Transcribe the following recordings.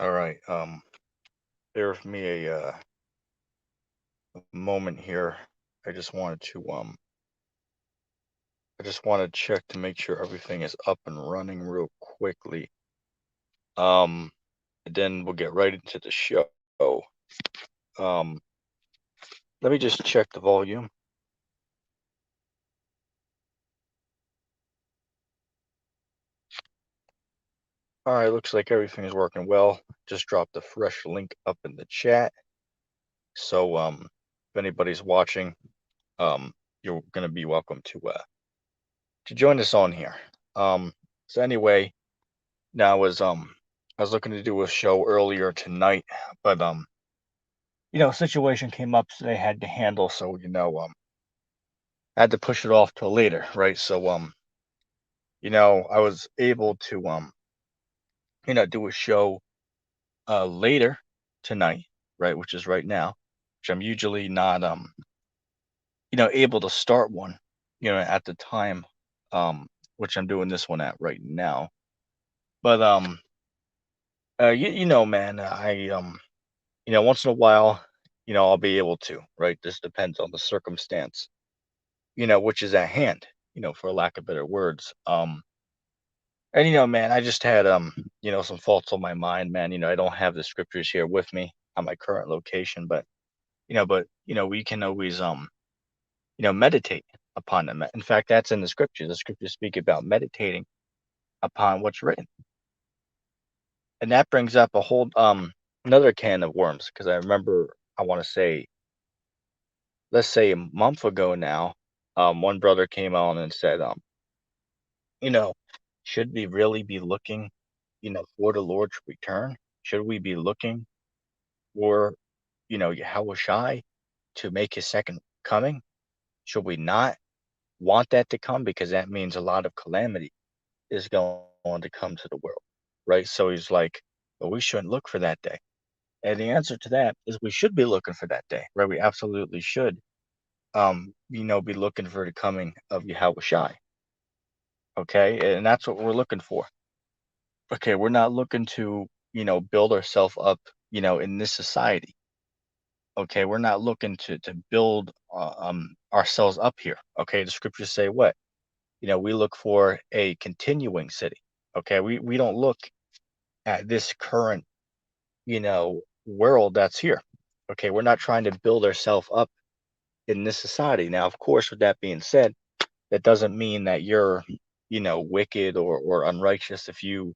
All right. Bear with me a moment here. I just wanted to I just want to check to make sure everything is up and running real quickly. Um, and then we'll get right into the show. Um, Let me just check the volume. All right, looks like everything is working well. Just dropped a fresh link up in the chat. So if anybody's watching, you're gonna be welcome to join us on here. So anyway, now I was looking to do a show earlier tonight, but a situation came up so they had to handle, so I had to push it off till later, right? So I was able to do a show later tonight, right, which is right now, which I'm usually not able to start one, at the time which I'm doing this one at right now. But man, once in a while, I'll be able to, right? This depends on the circumstance, which is at hand, for lack of better words. And man, I just had some faults on my mind, man. I don't have the scriptures here with me on my current location, but we can always meditate upon them. In fact, that's in the scriptures. The scriptures speak about meditating upon what's written. And that brings up a whole another can of worms, because I remember, I want to say, let's say a month ago now, one brother came on and said, you know, should we really be looking, for the Lord's return? Should we be looking for, Yahushai to make his second coming? Should we not want that to come? Because that means a lot of calamity is going to come to the world, right? So he's like, well, we shouldn't look for that day. And the answer to that is we should be looking for that day, right? We absolutely should, be looking for the coming of Yahushai. Okay, and that's what we're looking for. Okay, we're not looking to, build ourselves up, in this society. Okay, we're not looking to build ourselves up here. Okay, the scriptures say what? We look for a continuing city. Okay, we don't look at this current, world that's here. Okay, we're not trying to build ourselves up in this society. Now, of course, with that being said, that doesn't mean that you're, wicked or unrighteous if you,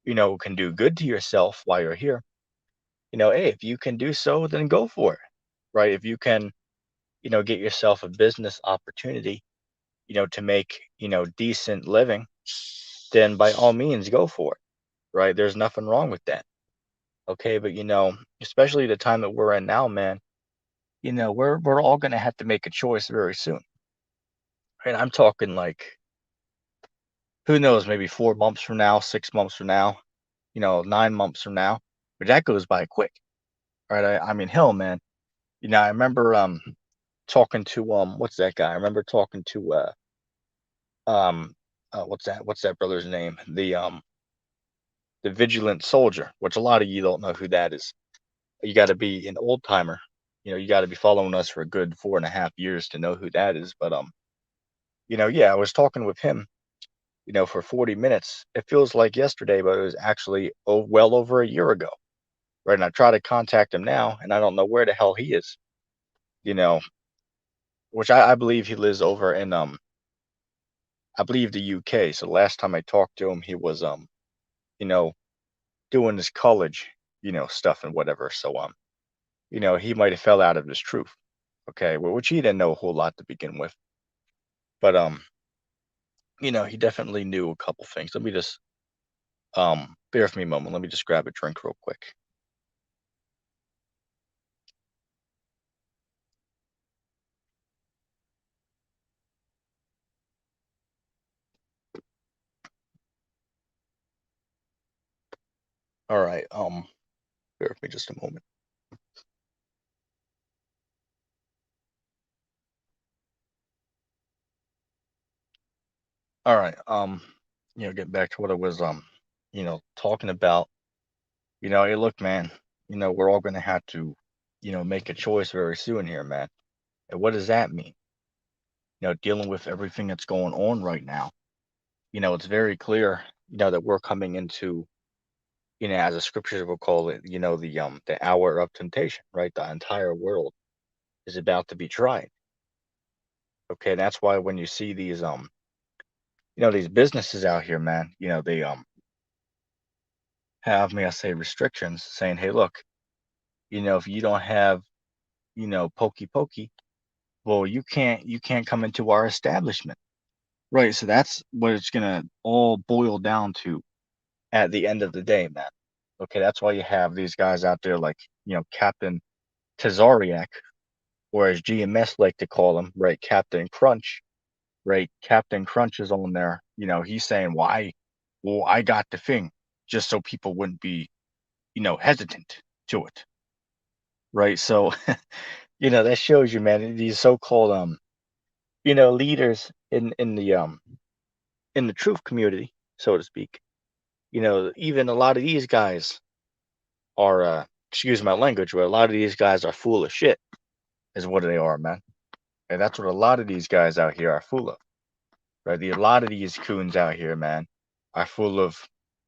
can do good to yourself while you're here. Hey, if you can do so, then go for it, right? If you can, get yourself a business opportunity, to make, decent living, then by all means go for it, right? There's nothing wrong with that. Okay, but especially the time that we're in now, man, we're all gonna have to make a choice very soon. And I'm talking like, who knows, maybe 4 months from now, 6 months from now, 9 months from now. But that goes by quick, right? I mean, hell, man. I remember talking to what's that guy? I remember talking to um what's that brother's name? The Vigilant Soldier, which a lot of you don't know who that is. You got to be an old timer. You got to be following us for a good 4.5 years to know who that is. But yeah, I was talking with him, for 40 minutes. It feels like yesterday, but it was actually well over a year ago, right? And I try to contact him now, and I don't know where the hell he is. You know, which I believe he lives over in I believe the UK. So the last time I talked to him, he was you know, doing his college, stuff and whatever. So he might have fell out of his truth. Okay, well, which he didn't know a whole lot to begin with. But he definitely knew a couple things. Let me just bear with me a moment. Let me just grab a drink real quick. All right, bear with me just a moment. All right, get back to what I was talking about. Hey, look, man, we're all gonna have to, make a choice very soon here, man. And what does that mean? Dealing with everything that's going on right now, it's very clear, that we're coming into, as the scriptures will call it, the hour of temptation, right? The entire world is about to be tried. Okay, and that's why when you see these these businesses out here, man, they have, may I say, restrictions saying, hey, look, if you don't have, pokey pokey, well, you can't come into our establishment. Right. So that's what it's gonna all boil down to at the end of the day, man. Okay, that's why you have these guys out there like, Captain Tazariak, or as GMS like to call him, right, Captain Crunch, right? Captain Crunch is on there, he's saying, why, well, I got the thing, just so people wouldn't be, hesitant to it. Right. So, that shows you, man, these so-called leaders in the truth community, so to speak. Even a lot of these guys are, excuse my language, but a lot of these guys are full of shit, is what they are, man. And that's what a lot of these guys out here are full of, right? A lot of these coons out here, man, are full of,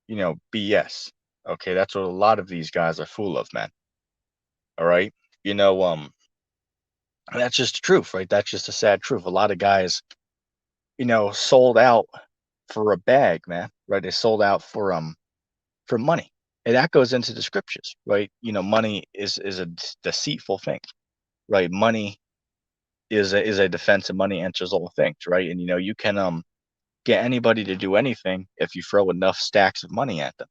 BS. Okay, that's what a lot of these guys are full of, man. All right, you know, um, that's just the truth, right? That's just a sad truth. A lot of guys, sold out for a bag, man. Right? They sold out for money. And that goes into the scriptures, right? Money is a deceitful thing, right? Money is a defense, and money answers all things, right? And you can get anybody to do anything if you throw enough stacks of money at them.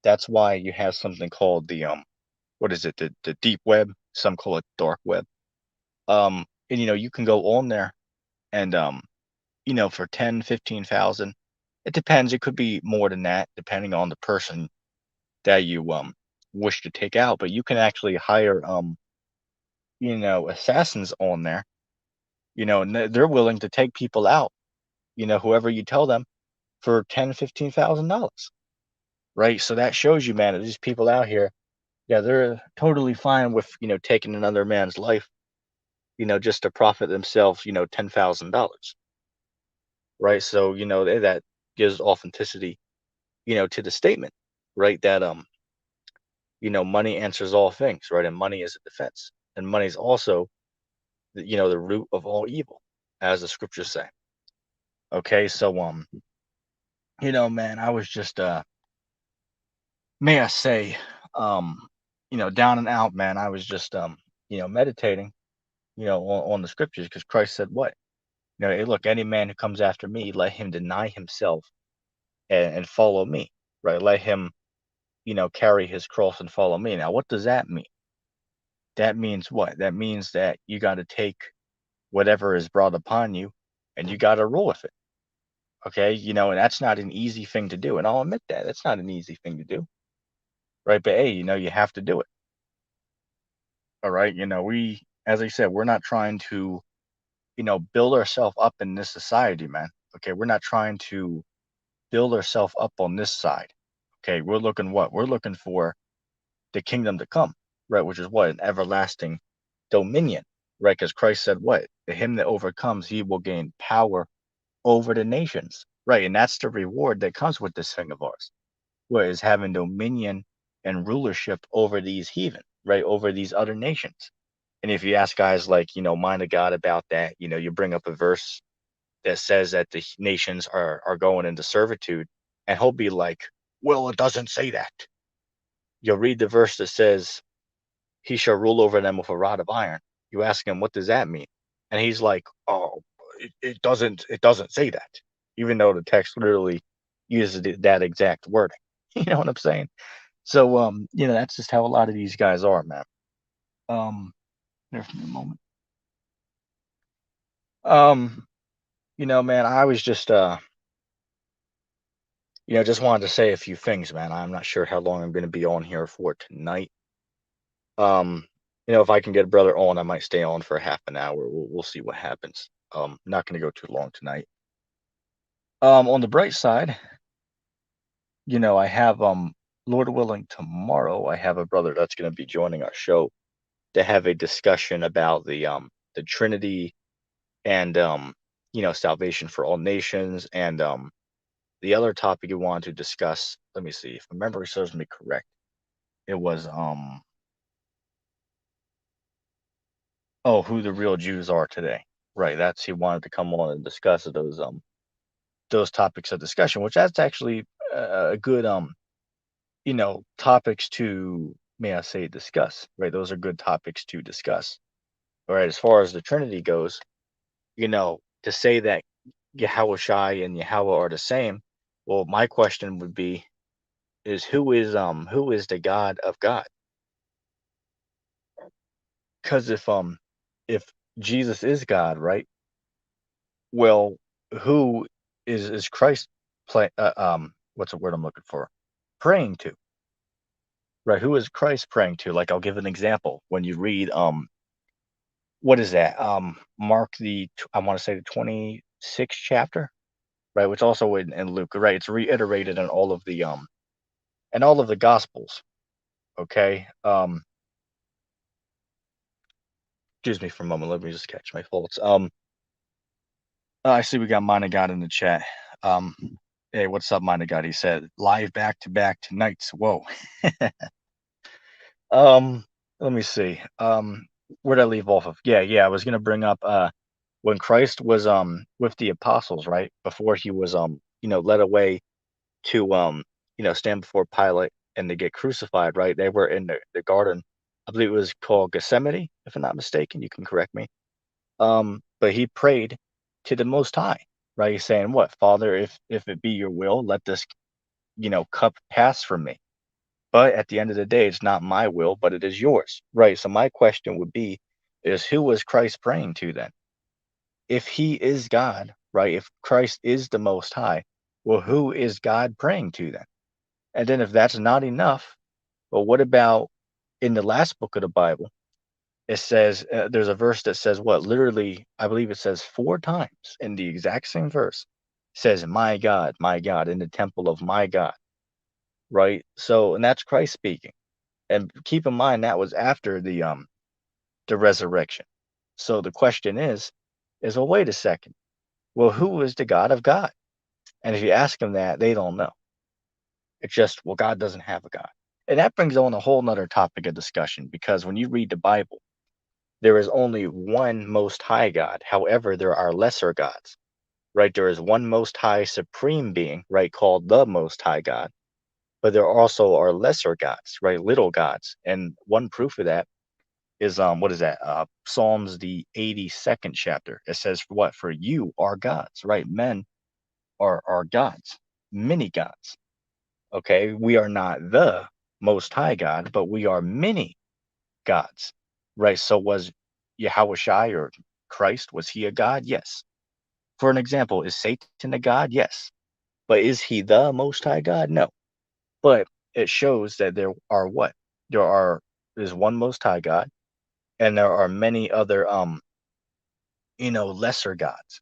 That's why you have something called the what is it? The deep web. Some call it dark web. And you can go on there and for 10, 15,000. It depends. It could be more than that, depending on the person that you wish to take out. But you can actually hire assassins on there. And they're willing to take people out. Whoever you tell them for 10, $15,000. Right. So that shows you, man, that these people out here, yeah, they're totally fine with taking another man's life, just to profit themselves, $10,000. Right. So that gives authenticity, to the statement, right? That money answers all things, right? And money is a defense, and money is also the root of all evil, as the scriptures say. Okay, so man, I was just may I say, down and out, man. I was just meditating, on the scriptures, because Christ said what? Hey, look, any man who comes after me, let him deny himself and follow me, right? Let him, carry his cross and follow me. Now, what does that mean? That means what? That means that you got to take whatever is brought upon you, and you got to roll with it. Okay, and that's not an easy thing to do, and I'll admit that it's not an easy thing to do, right? But hey, you have to do it. All right, as I said, we're not trying to, build ourselves up in this society, man. Okay, we're not trying to build ourselves up on this side. Okay, we're looking what? We're looking for the kingdom to come, right? Which is what? An everlasting dominion, right? Because Christ said what? To him that overcomes, he will gain power over the nations, right? And that's the reward that comes with this thing of ours, where is having dominion and rulership over these heathen, right? Over these other nations. And if you ask guys like, Mind of God about that, you bring up a verse that says that the nations are going into servitude, and he'll be like, well, it doesn't say that. You'll read the verse that says, he shall rule over them with a rod of iron. You ask him, what does that mean? And he's like, oh, it doesn't say that, even though the text literally uses that exact wording. You know what I'm saying? So, that's just how a lot of these guys are, man. Um, there for me a moment. Um, man, I was just, just wanted to say a few things, man. I'm not sure how long I'm going to be on here for tonight. Um, if I can get a brother on, I might stay on for half an hour. We'll see what happens. Not going to go too long tonight. On the bright side, I have Lord willing, tomorrow I have a brother that's going to be joining our show to have a discussion about the Trinity and salvation for all nations and the other topic you wanted to discuss. Let me see if my memory serves me correct. It was who the real Jews are today. Right, that's he wanted to come on and discuss those topics of discussion, which that's actually a good topics to, may I say, discuss. Right, those are good topics to discuss. All right, as far as the Trinity goes, to say that Yahushai and Yahweh are the same, well, my question would be is who is the God of God? Because if Jesus is God, right? Well, who is Christ what's the word I'm looking for? Praying to, right? Who is Christ praying to? Like I'll give an example. When you read what is that? Mark I want to say the 26th chapter, right? Which also in Luke, right? It's reiterated in all of the gospels. Okay. Excuse me for a moment. Let me just catch my thoughts. I see we got Mind of God in the chat. Um, hey, what's up, Mind of God? He said live back to back tonight. Whoa. Um, let me see. Where'd I leave off of? Yeah. I was gonna bring up when Christ was with the apostles, right? Before he was led away to stand before Pilate and to get crucified, right? They were in the garden. I believe it was called Gethsemane, if I'm not mistaken. You can correct me. But he prayed to the Most High, right? He's saying, "What, Father, if it be your will, let this cup pass from me. But at the end of the day, it's not my will, but it is yours." Right. So my question would be, is who was Christ praying to then? If he is God, right? If Christ is the Most High, well, who is God praying to then? And then if that's not enough, well, what about in the last book of the Bible? It says there's a verse that says what? Literally, I believe it says 4 times in the exact same verse. Says, my God, in the temple of my God." Right. So, and that's Christ speaking. And keep in mind that was after the resurrection. So the question is well, wait a second. Well, who is the God of God? And if you ask them that, they don't know. It's just, well, God doesn't have a God. And that brings on a whole nother topic of discussion because when you read the Bible, there is only one most high God. However, there are lesser gods, right? There is one most high supreme being, right, called the most high God. But there also are lesser gods, right? Little gods. And one proof of that is what is that? Psalms the 82nd chapter. It says what? For you are gods, right? Men are gods, many gods. Okay. We are not the most high God, but we are many gods. Right. So was Yahushai or Christ, was he a god? Yes. For an example, is Satan a god? Yes. But is he the most high God? No. But it shows that there are what? There's one most high God, and there are many other lesser gods.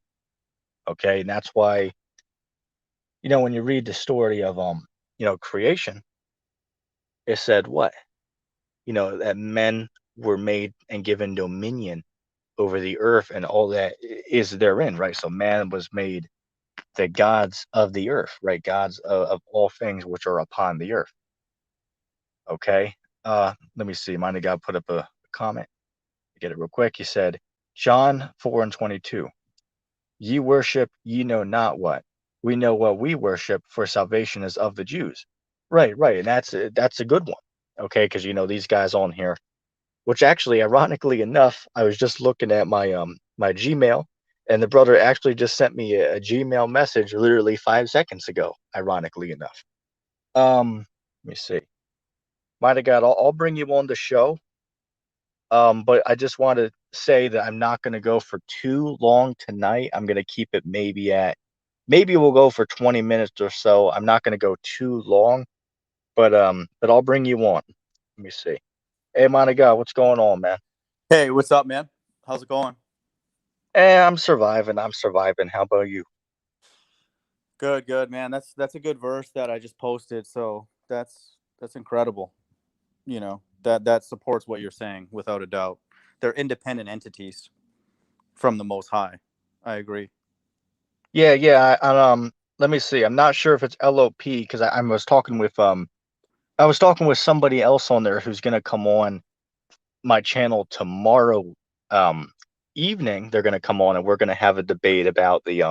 Okay. And that's why, when you read the story of creation, it said what? That men were made and given dominion over the earth and all that is therein, right? So man was made the gods of the earth, right? Gods of all things which are upon the earth. Okay. Let me see. Mind of God put up a comment. Get it real quick. He said, John 4:22. Ye worship ye know not what. We know what we worship, for salvation is of the Jews. Right. And that's a good one. Okay, because these guys on here, which actually, ironically enough, I was just looking at my Gmail, and the brother actually just sent me a Gmail message literally 5 seconds ago, ironically enough. Let me see. Might have got I'll bring you on the show. But I just want to say that I'm not going to go for too long tonight. I'm going to keep it maybe we'll go for 20 minutes or so. I'm not going to go too long, but I'll bring you on. Let me see. Hey, Monica, what's going on, man? Hey, what's up, man? How's it going? I'm surviving. I'm surviving. How about you? Good, man. That's a good verse that I just posted. So that's That's incredible. That supports what you're saying without a doubt. They're independent entities from the Most High. I agree. Yeah, yeah. Let me see. I'm not sure if it's LOP because I I was talking with somebody else on there who's gonna come on my channel tomorrow um evening. They're gonna come on and we're gonna have a debate about the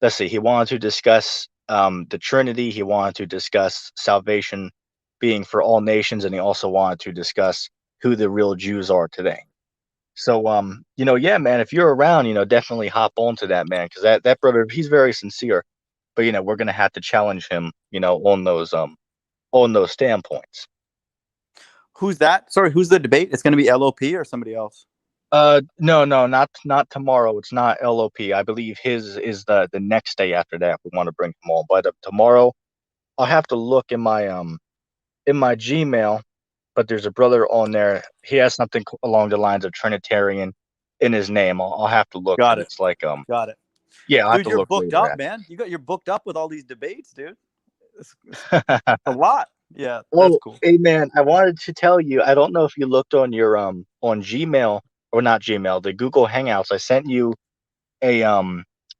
let's see, he wanted to discuss the Trinity, he wanted to discuss salvation being for all nations, and he also wanted to discuss who the real Jews are today. So yeah, man, if you're around, definitely hop onto that, man, because that brother, he's very sincere. But we're gonna have to challenge him, on those standpoints. Who's that? Sorry, who's the debate? It's going to be LOP or somebody else? No, no, not tomorrow. It's not LOP. I believe his is the next day after that. We want to bring him on, but tomorrow I'll have to look in my Gmail. But there's a brother on there. He has something along the lines of Trinitarian in his name. I'll have to look, Got but it. it's like Got it. yeah, I'll have Dude, to you're look booked later up, at. man. You're booked up with all these debates, dude. It's a lot. Yeah, that's Well, cool. hey man, I wanted to tell you. I don't know if you looked on your on Gmail or not Gmail, the Google Hangouts. A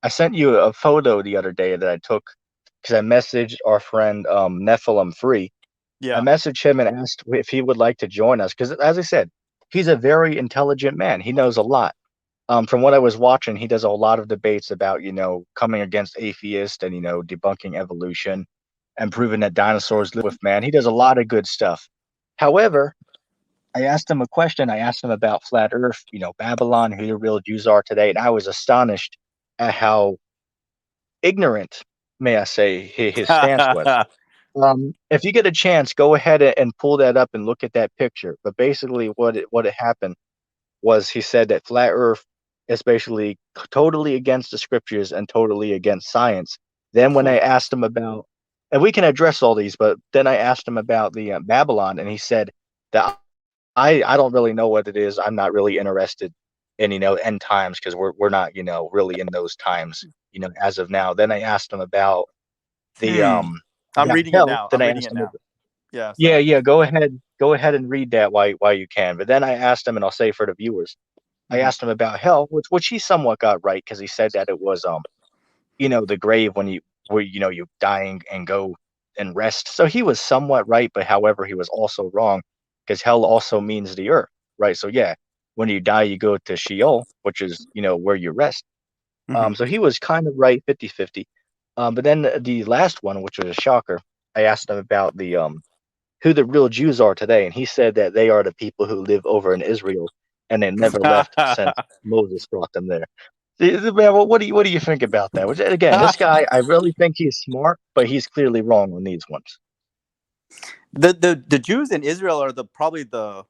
I sent you a photo the other day that I took because I messaged our friend Nephilimfree. I Yeah. messaged him and asked if he would like to join us because, as I said, he's a very intelligent man. He knows a lot. From what I was watching, he does a lot of debates about, coming against atheists and, debunking evolution and proving that dinosaurs live with man. He does a lot of good stuff. However, I asked him a question. I asked him about flat Earth, Babylon, who the real Jews are today, and I was astonished at how ignorant, may I say, his stance was. If you get a chance, go ahead and pull that up and look at that picture. But basically, what it happened was he said that flat Earth is basically totally against the scriptures and totally against science. Then when I asked him about, and we can address all these, but then I asked him about the Babylon, and he said that I don't really know what it is. I'm not really interested in end times because we're not really in those times as of now. Then I asked him Hmm. I'm about reading it hell. now. Then I'm I reading asked it him, now. Yeah, yeah, sorry. yeah, go ahead and read that while you can. But then I asked him, and I'll say for the viewers, I Hmm. asked him about hell, which he somewhat got right because he said that it was the grave when you dying and go and rest. So he was somewhat right, but however he was also wrong because hell also means the earth, right? So yeah, when you die you go to Sheol, which is where you rest. Hmm. So he was kind of right 50-50. But then the last one, which was a shocker, I asked him about the who the real Jews are today, and he said that they are the people who live over in Israel and they never left since Moses brought them there. Man, what do you think about that? Which, again, this guy, I really think he's smart, but he's clearly wrong on these ones. The Jews in Israel are probably the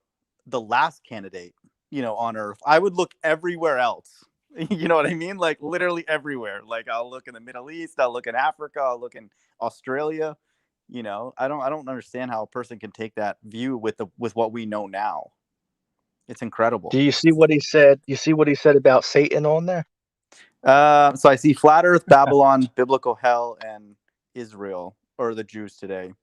last candidate, on earth. I would look everywhere else. You know what I mean? Like literally everywhere. Like I'll look in the Middle East, I'll look in Africa, I'll look in Australia. I don't understand how a person can take that view with what we know now. It's Do incredible. you see what he said? You see what he said about Satan on there? So I see flat Earth, Babylon, biblical hell, and Israel, or the Jews today.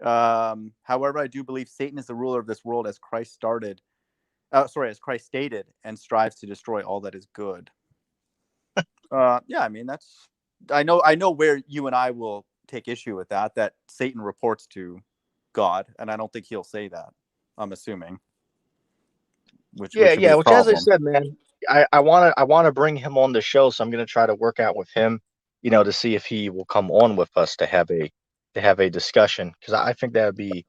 However, I do believe Satan is the ruler of this world as Christ stated, and strives to destroy all that is good. Yeah, I mean I know where you and I will take issue with that. That Satan reports to God, and I don't think he'll say that. I'm assuming, which Yeah, would be yeah. a Which, as I problem. said, man, I wanna bring him on the show, so I'm gonna try to work out with him, to see if he will come on with us to have a discussion because I think that would be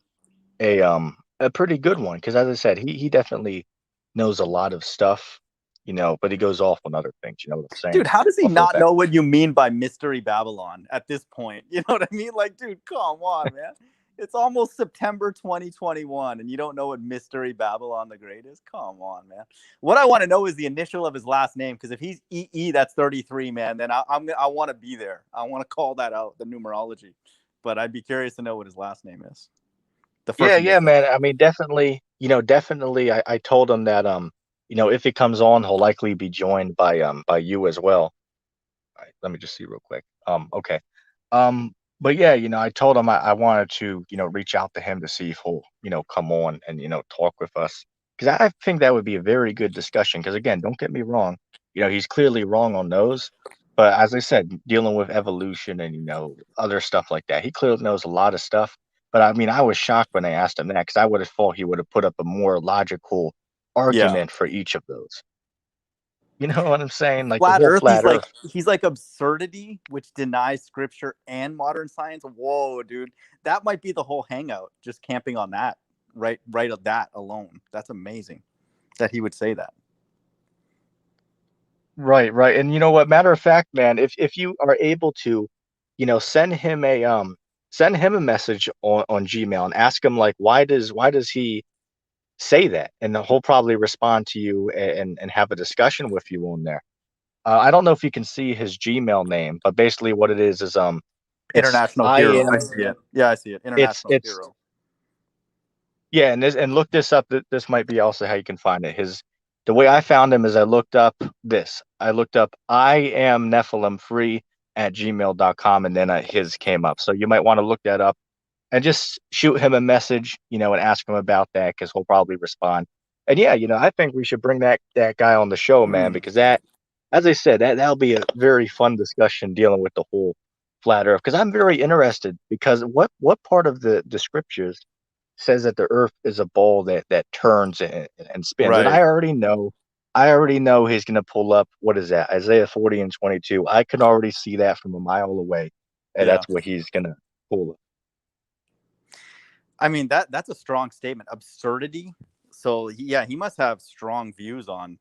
a pretty good one because as I said, he definitely knows a lot of stuff, but he goes off on other things. You know what I'm saying? Dude, how does he Off of the not fact. know what you mean by mystery Babylon at this point? You know what I mean? Like, dude, come on, man. It's almost September 2021, and you don't know what mystery Babylon the Great is? Come on, man. What I want to know is the initial of his last name, because if he's EE, that's 33, man. Then I want to be there. I want to call that out, the numerology. But I'd be curious to know what his last name is, the Yeah, first yeah, initial. man. I mean, definitely, definitely. I told him that if he comes on, he'll likely be joined by you as well. All right, let me just see real quick. Okay. but yeah, I told him I wanted to, reach out to him to see if he'll, come on and, talk with us. Because I think that would be a very good discussion. Because again, don't get me wrong, he's clearly wrong on those. But as I said, dealing with evolution and, other stuff like that, he clearly knows a lot of stuff. But I mean, I was shocked when they asked him that because I would have thought he would have put up a more logical Yeah. argument for each of those. You know what I'm saying? Like the Flat whole Earth, flat Earth. he's like absurdity, which denies scripture and modern science. Whoa, dude, that might be the whole hangout. Just camping on that, right of that alone. That's amazing that he would say that. Right, right. And you know what? Matter of fact, man, if you are able to, send him a message on Gmail and ask him like why does he say that? And he'll probably respond to you and have a discussion with you on there. I don't know if you can see his Gmail name, but basically what it is it's International I hero. I am see it. Yeah, I see it. International it's hero. yeah, and look this up. This might be also how you can find it. The way I found him is I looked up this. I looked up I am Nephilimfree at gmail.com and then his came up. So you might want to look that up and just shoot him a message, and ask him about that because he'll probably respond. And yeah, I think we should bring that guy on the show, man, Mm, because that, as I said, that'll be a very fun discussion dealing with the whole flat Earth. Because I'm very interested because what part of the scriptures says that the earth is a ball that turns and spins. And right. I already know he's going to pull up, what is that? Isaiah 40 and 22. I can already see that from a mile away. And Yeah. that's what he's going to pull up. I mean that's a strong statement. Absurdity. So yeah, he must have strong views on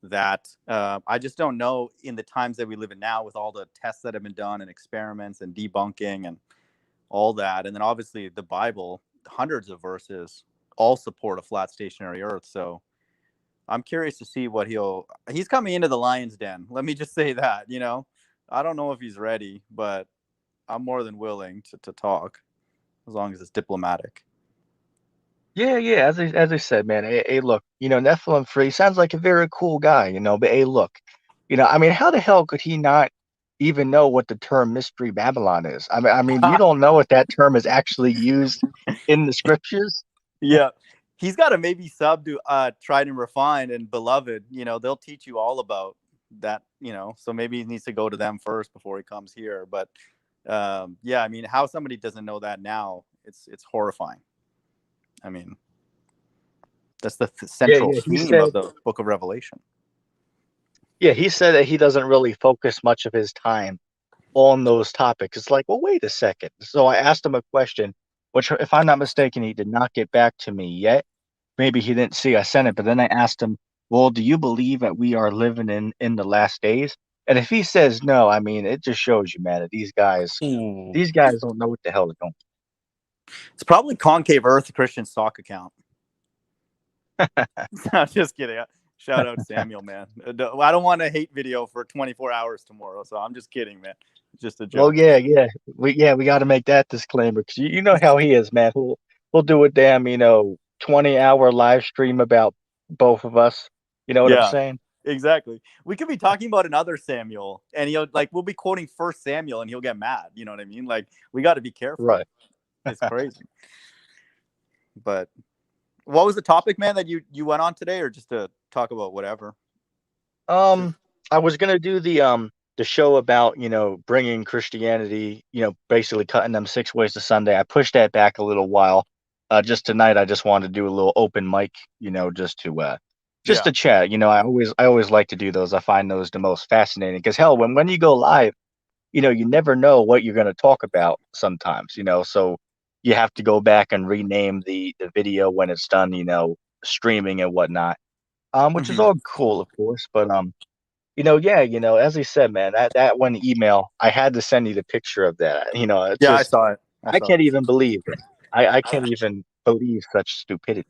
that. I just don't know in the times that we live in now with all the tests that have been done and experiments and debunking and all that. And then obviously the Bible, hundreds of verses, all support a flat stationary Earth. So I'm curious to see what he's coming into the lion's den. Let me just say that, I don't know if he's ready, but I'm more than willing to talk as long as it's diplomatic. Yeah, yeah. As I said, man. Hey, look. Nephilim Free sounds like a very cool guy. But hey, look. I mean, how the hell could he not even know what the term Mystery Babylon is? I mean, you don't know what that term is actually used in the scriptures? Yeah. He's got to maybe sub to Tried and Refined and Beloved. They'll teach you all about that, so maybe he needs to go to them first before he comes here. But yeah, I mean, how somebody doesn't know that now, it's horrifying. I mean, that's the Yeah, central yeah. He theme said, of the book of Revelation. yeah, he said that he doesn't really focus much of his time on those topics. It's like, well, wait a second. So I asked him a question, which, if I'm not mistaken, he did not get back to me yet. Maybe he didn't see I sent it, but then I asked him, well, do you believe that we are living in the last days? And if he says no, I mean, it just shows you, man, that these guys, Ooh. these guys don't know what the hell they're doing. It's probably Concave Earth Christian stock account. I'm just kidding. Shout out Samuel, man. I don't want a hate video for 24 hours tomorrow, so I'm just kidding, man. Just a Well, joke. yeah, we got to make that disclaimer because you know how he is, man. He'll do a damn 20-hour live stream about both of us. You know what I'm Yeah, saying? exactly. We could be talking about another Samuel, and we'll be quoting First Samuel, and he'll get mad. You know what I mean? Like, we got to be careful. Right. It's crazy. But what was the topic, man, that you went on today, or just to talk about whatever? I was gonna do the show about bringing Christianity, basically cutting them 6 ways to Sunday. I pushed that back a little while. Just tonight, I just wanted to do a little open mic, just Yeah. to chat. I always like to do those. I find those the most fascinating because hell, when you go live, you never know what you're gonna talk about sometimes. So you have to go back and rename the video when it's done, streaming and whatnot. Which is Hmm. all cool, of course, but yeah, as I said, man, that one email, I had to send you the picture of that. It's Yeah, I just saw it. I I saw can't it. even believe it. I can't even believe such stupidity.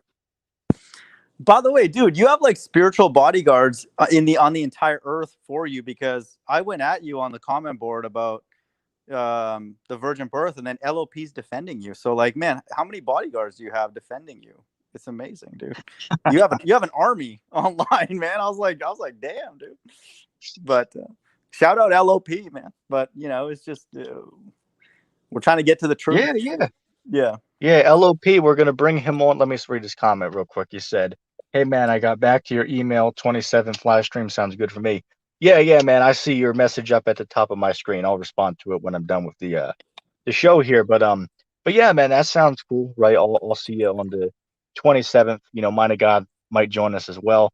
By the way, dude, you have like spiritual bodyguards on the entire earth for you, because I went at you on the comment board about the virgin birth, and then LOP's defending you. So like, man, how many bodyguards do you have defending you? It's amazing, dude. You have an army online, man. I was like, damn, dude. But shout out LOP, man. But it's just We're trying to get to the truth. Yeah, yeah. Yeah. Yeah, LOP, we're gonna bring him on. Let me read his comment real quick. He said, "Hey man, I got back to your email. 27th live stream sounds good for me." Yeah, yeah, man. I see your message up at the top of my screen. I'll respond to it when I'm done with the show here. But yeah, man, that sounds cool, right? I'll see you on the 27th. Mind of God might join us as well.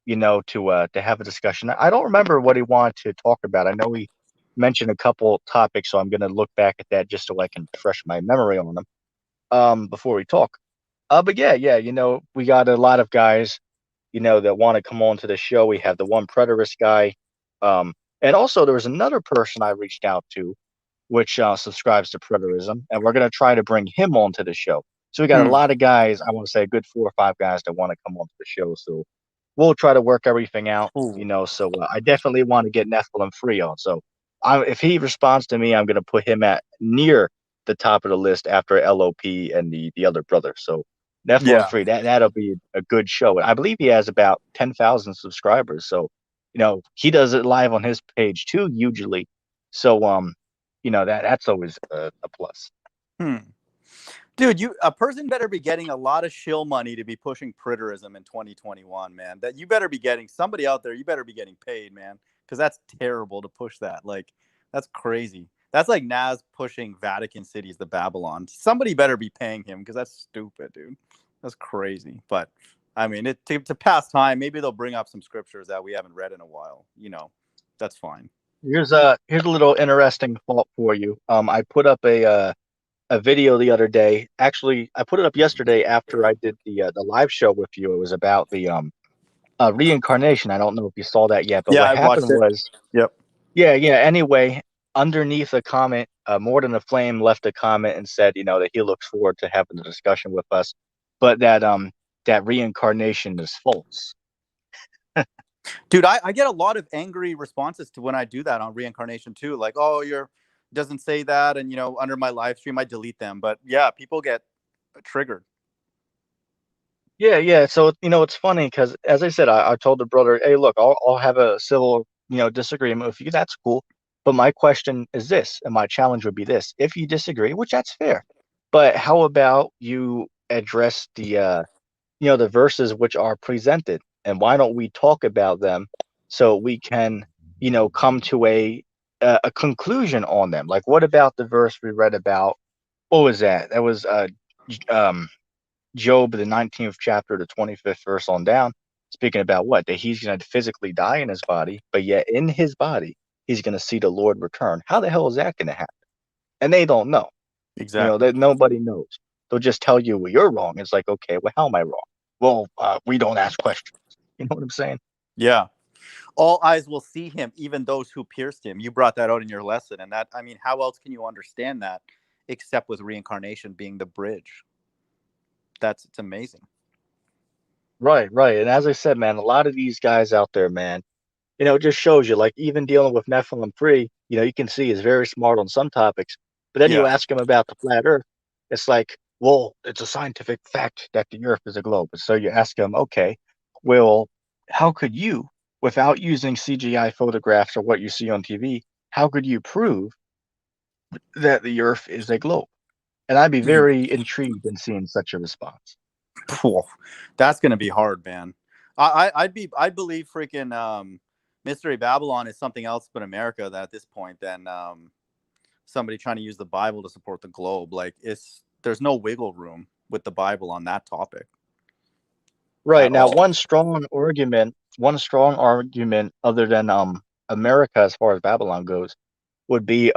To have a discussion. I don't remember what he wanted to talk about. I know he mentioned a couple topics, so I'm gonna look back at that just so I can refresh my memory on them before we talk. But yeah, yeah, we got a lot of guys, that want to come on to the show. We have the one preterist guy. Um, and also there was another person I reached out to, which subscribes to preterism, and we're gonna try to bring him onto the show. So we got a Hmm. lot of guys. I want to say a good 4 or 5 guys that want to come onto the show. So we'll try to work everything out. Ooh. So I definitely want to get Nephilimfree on. So if he responds to me, I'm gonna put him at near the top of the list after LOP and the other brother. So Yeah. Nephilimfree, that'll be a good show. And I believe he has about 10,000 subscribers. So he does it live on his page too usually. So that's always a plus. Hmm. Dude, a person better be getting a lot of shill money to be pushing preterism in 2021, man. That you better be getting somebody out there. You better be getting paid, man, because that's terrible to push that. Like, that's crazy. That's like Nas pushing Vatican cities to Babylon. Somebody better be paying him because that's stupid, dude. That's crazy. But I mean, to pass time, maybe they'll bring up some scriptures that we haven't read in a while. That's fine. Here's a little interesting thought for you. I put up a video the other day. Actually, I put it up yesterday after I did the live show with you. It was about the reincarnation. I don't know if you saw that yet, but Yeah, what I watched happened it. was, Yep. yeah, yeah. Anyway, underneath a comment, More Than a Flame left a comment and said, that he looks forward to having the discussion with us, but that reincarnation is false. Dude, I get a lot of angry responses to when I do that on reincarnation too. Like, oh, you're doesn't say that, and under my live stream, I delete them. But yeah, people get triggered. Yeah, yeah. So it's funny because, as I said, I told the brother, "Hey, look, I'll have a civil, disagreement with you. That's cool. But my question is this, and my challenge would be this: if you disagree, which that's fair, but how about you address the verses which are presented, and why don't we talk about them so we can, come to a conclusion on them? Like, what about the verse we read about? What was that? That was um Job, the 19th chapter, the 25th verse on down, speaking about what? That he's going to physically die in his body, but yet in his body, he's going to see the Lord return. How the hell is that going to happen? And they don't know. Exactly. That nobody knows. They'll just tell you, well, you're wrong. It's like, okay, well, how am I wrong? Well, we don't ask questions. You know what I'm saying? Yeah. All eyes will see him, even those who pierced him. You brought that out in your lesson, and that, I mean, how else can you understand that except with reincarnation being the bridge? It's amazing. Right, right. And as I said, man, a lot of these guys out there, man, it just shows you, like, even dealing with Nephilim free, you can see he's very smart on some topics. But then you Yeah. ask him about the flat Earth, it's like, well, it's a scientific fact that the Earth is a globe. So you ask him, okay, well, how could you, without using CGI photographs or what you see on TV, how could you prove that the Earth is a globe? And I'd be Dude, very intrigued in seeing such a response. that's gonna be hard, man. I believe freaking Mystery Babylon is something else but America that at this point than somebody trying to use the Bible to support the globe. Like, there's no wiggle room with the Bible on that topic Right. at Now, all. one strong argument other than America as far as Babylon goes would be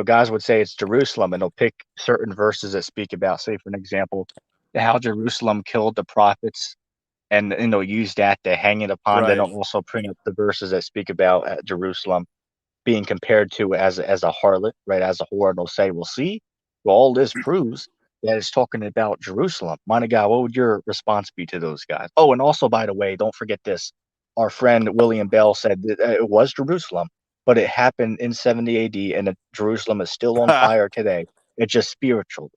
guys would say it's Jerusalem, and they'll pick certain verses that speak about, say for an example, how Jerusalem killed the prophets, and use that to hang it upon. Then Right. they'll also bring up the verses that speak about Jerusalem being compared to as a harlot, right, as a whore, and they'll say, "Well, see, well, all this proves that it's talking about Jerusalem." My God, what would your response be to those guys? Oh, and also, by the way, don't forget this. Our friend William Bell said that it was Jerusalem, but it happened in 70 AD, and Jerusalem is still on fire today. It's just spiritual.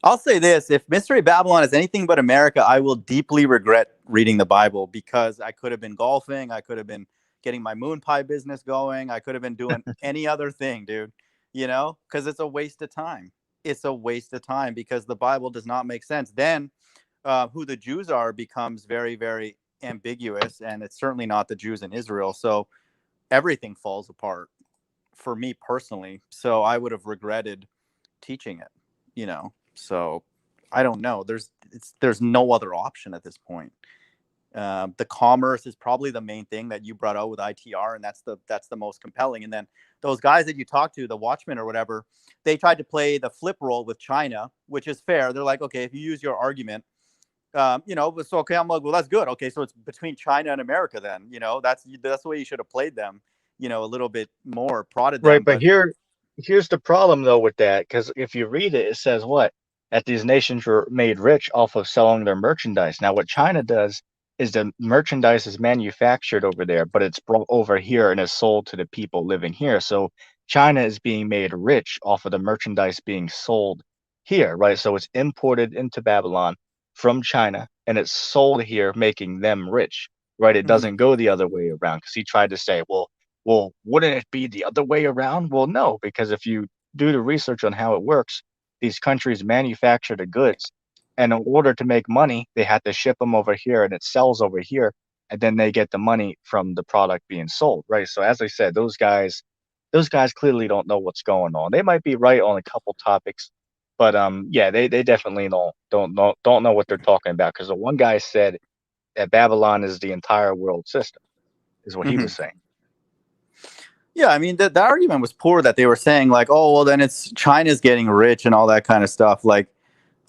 I'll say this: if Mystery Babylon is anything but America, I will deeply regret reading the Bible because I could have been golfing, I could have been getting my moon pie business going, I could have been doing any other thing, dude. because it's a waste of time. It's a waste of time because the Bible does not make sense. Then who the Jews are becomes very, very ambiguous, and it's certainly not the Jews in Israel. So everything falls apart for me personally. So I would have regretted teaching it. So I don't know. There's no other option at this point. The commerce is probably the main thing that you brought out with ITR, and that's the most compelling. And then those guys that you talked to, the Watchmen or whatever, they tried to play the flip role with China, which is fair. They're like, okay, if you use your argument, it's okay. I'm like, well, that's good. Okay, so it's between China and America then. That's the way you should have played them. A little bit more, prodded Right, them, but but here's the problem though with that, because if you read it, it says what? That these nations were made rich off of selling their merchandise. Now, what China does is the merchandise is manufactured over there, but it's brought over here and is sold to the people living here. So China is being made rich off of the merchandise being sold here, right? So it's imported into Babylon from China and it's sold here, making them rich, right? It Mhm. doesn't go the other way around because he tried to say, well, wouldn't it be the other way around? Well, no, because if you do the research on how it works, these countries manufacture the goods, and in order to make money, they have to ship them over here, and it sells over here, and then they get the money from the product being sold, right? So as I said, those guys clearly don't know what's going on. They might be right on a couple topics, but yeah, they definitely don't know what they're talking about because the one guy said that Babylon is the entire world system, is what he was Mhm. saying. Yeah, I mean, the argument was poor that they were saying like, oh, well, then it's China's getting rich and all that kind of stuff. Like,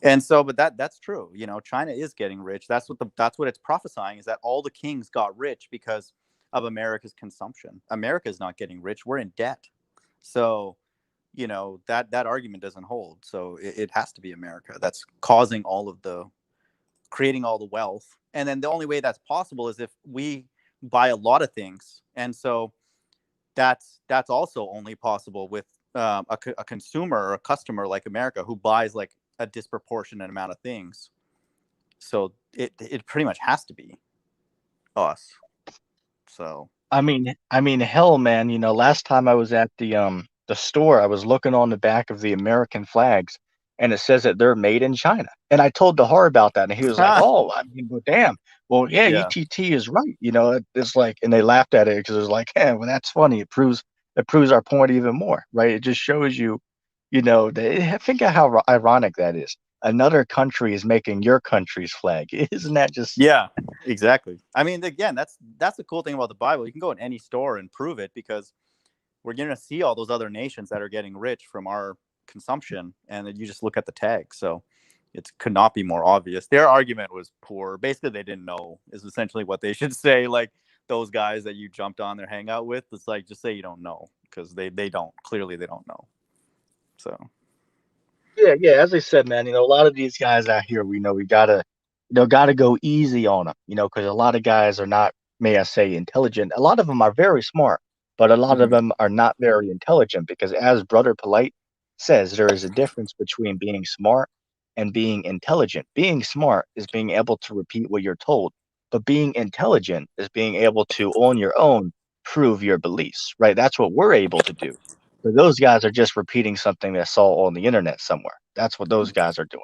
and so, but that's true. China is getting rich. That's what it's prophesying, is that all the kings got rich because of America's consumption. America's not getting rich. We're in debt. So, that argument doesn't hold. So it has to be America that's causing creating all the wealth. And then the only way that's possible is if we buy a lot of things. And so that's also only possible with a consumer or a customer like America who buys like a disproportionate amount of things. So it pretty much has to be us. So I mean, hell, man. Last time I was at the store, I was looking on the back of the American flags, and it says that they're made in China. And I told Dahar about that, and he was like, "Oh, I mean, well, damn. Well, yeah, yeah, ETT is right. It's like," and they laughed at it because it was like, "Yeah, well, that's funny. It proves our point even more, right? It just shows you, think of how ironic that is. Another country is making your country's flag. Isn't that just yeah, exactly. I mean, again, that's the cool thing about the Bible. You can go in any store and prove it because we're going to see all those other nations that are getting rich from our consumption, and then you just look at the tag. So it could not be more obvious. Their argument was poor. Basically, they didn't know is essentially what they should say. Like those guys that you jumped on their hangout with, it's like just say you don't know because they don't clearly they don't know. So Yeah, yeah. As I said, man, a lot of these guys out here, we gotta go easy on them, because a lot of guys are not, may I say, intelligent. A lot of them are very smart, but a lot of mhm. them are not very intelligent because, as Brother Polite says, there is a difference between being smart and being intelligent. Being smart is being able to repeat what you're told, but being intelligent is being able to, on your own, prove your beliefs, right? That's what we're able to do. But those guys are just repeating something they saw on the internet somewhere. That's what those guys are doing.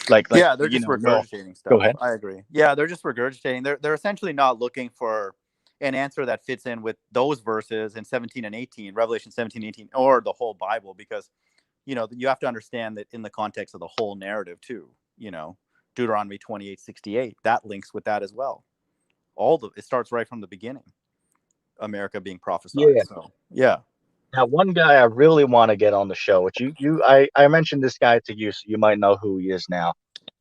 Like, Yeah, they're just well, regurgitating go stuff. ahead. I agree. Yeah, they're just regurgitating. They're essentially not looking for an answer that fits in with those verses in 17 and 18, Revelation 17, 18, or the whole Bible, because you have to understand that in the context of the whole narrative too. Deuteronomy 28:68, that links with that as well. It starts right from the beginning. America being prophesied. Yeah. So yeah. Now, one guy I really want to get on the show, which I mentioned this guy to you, so you might know who he is now.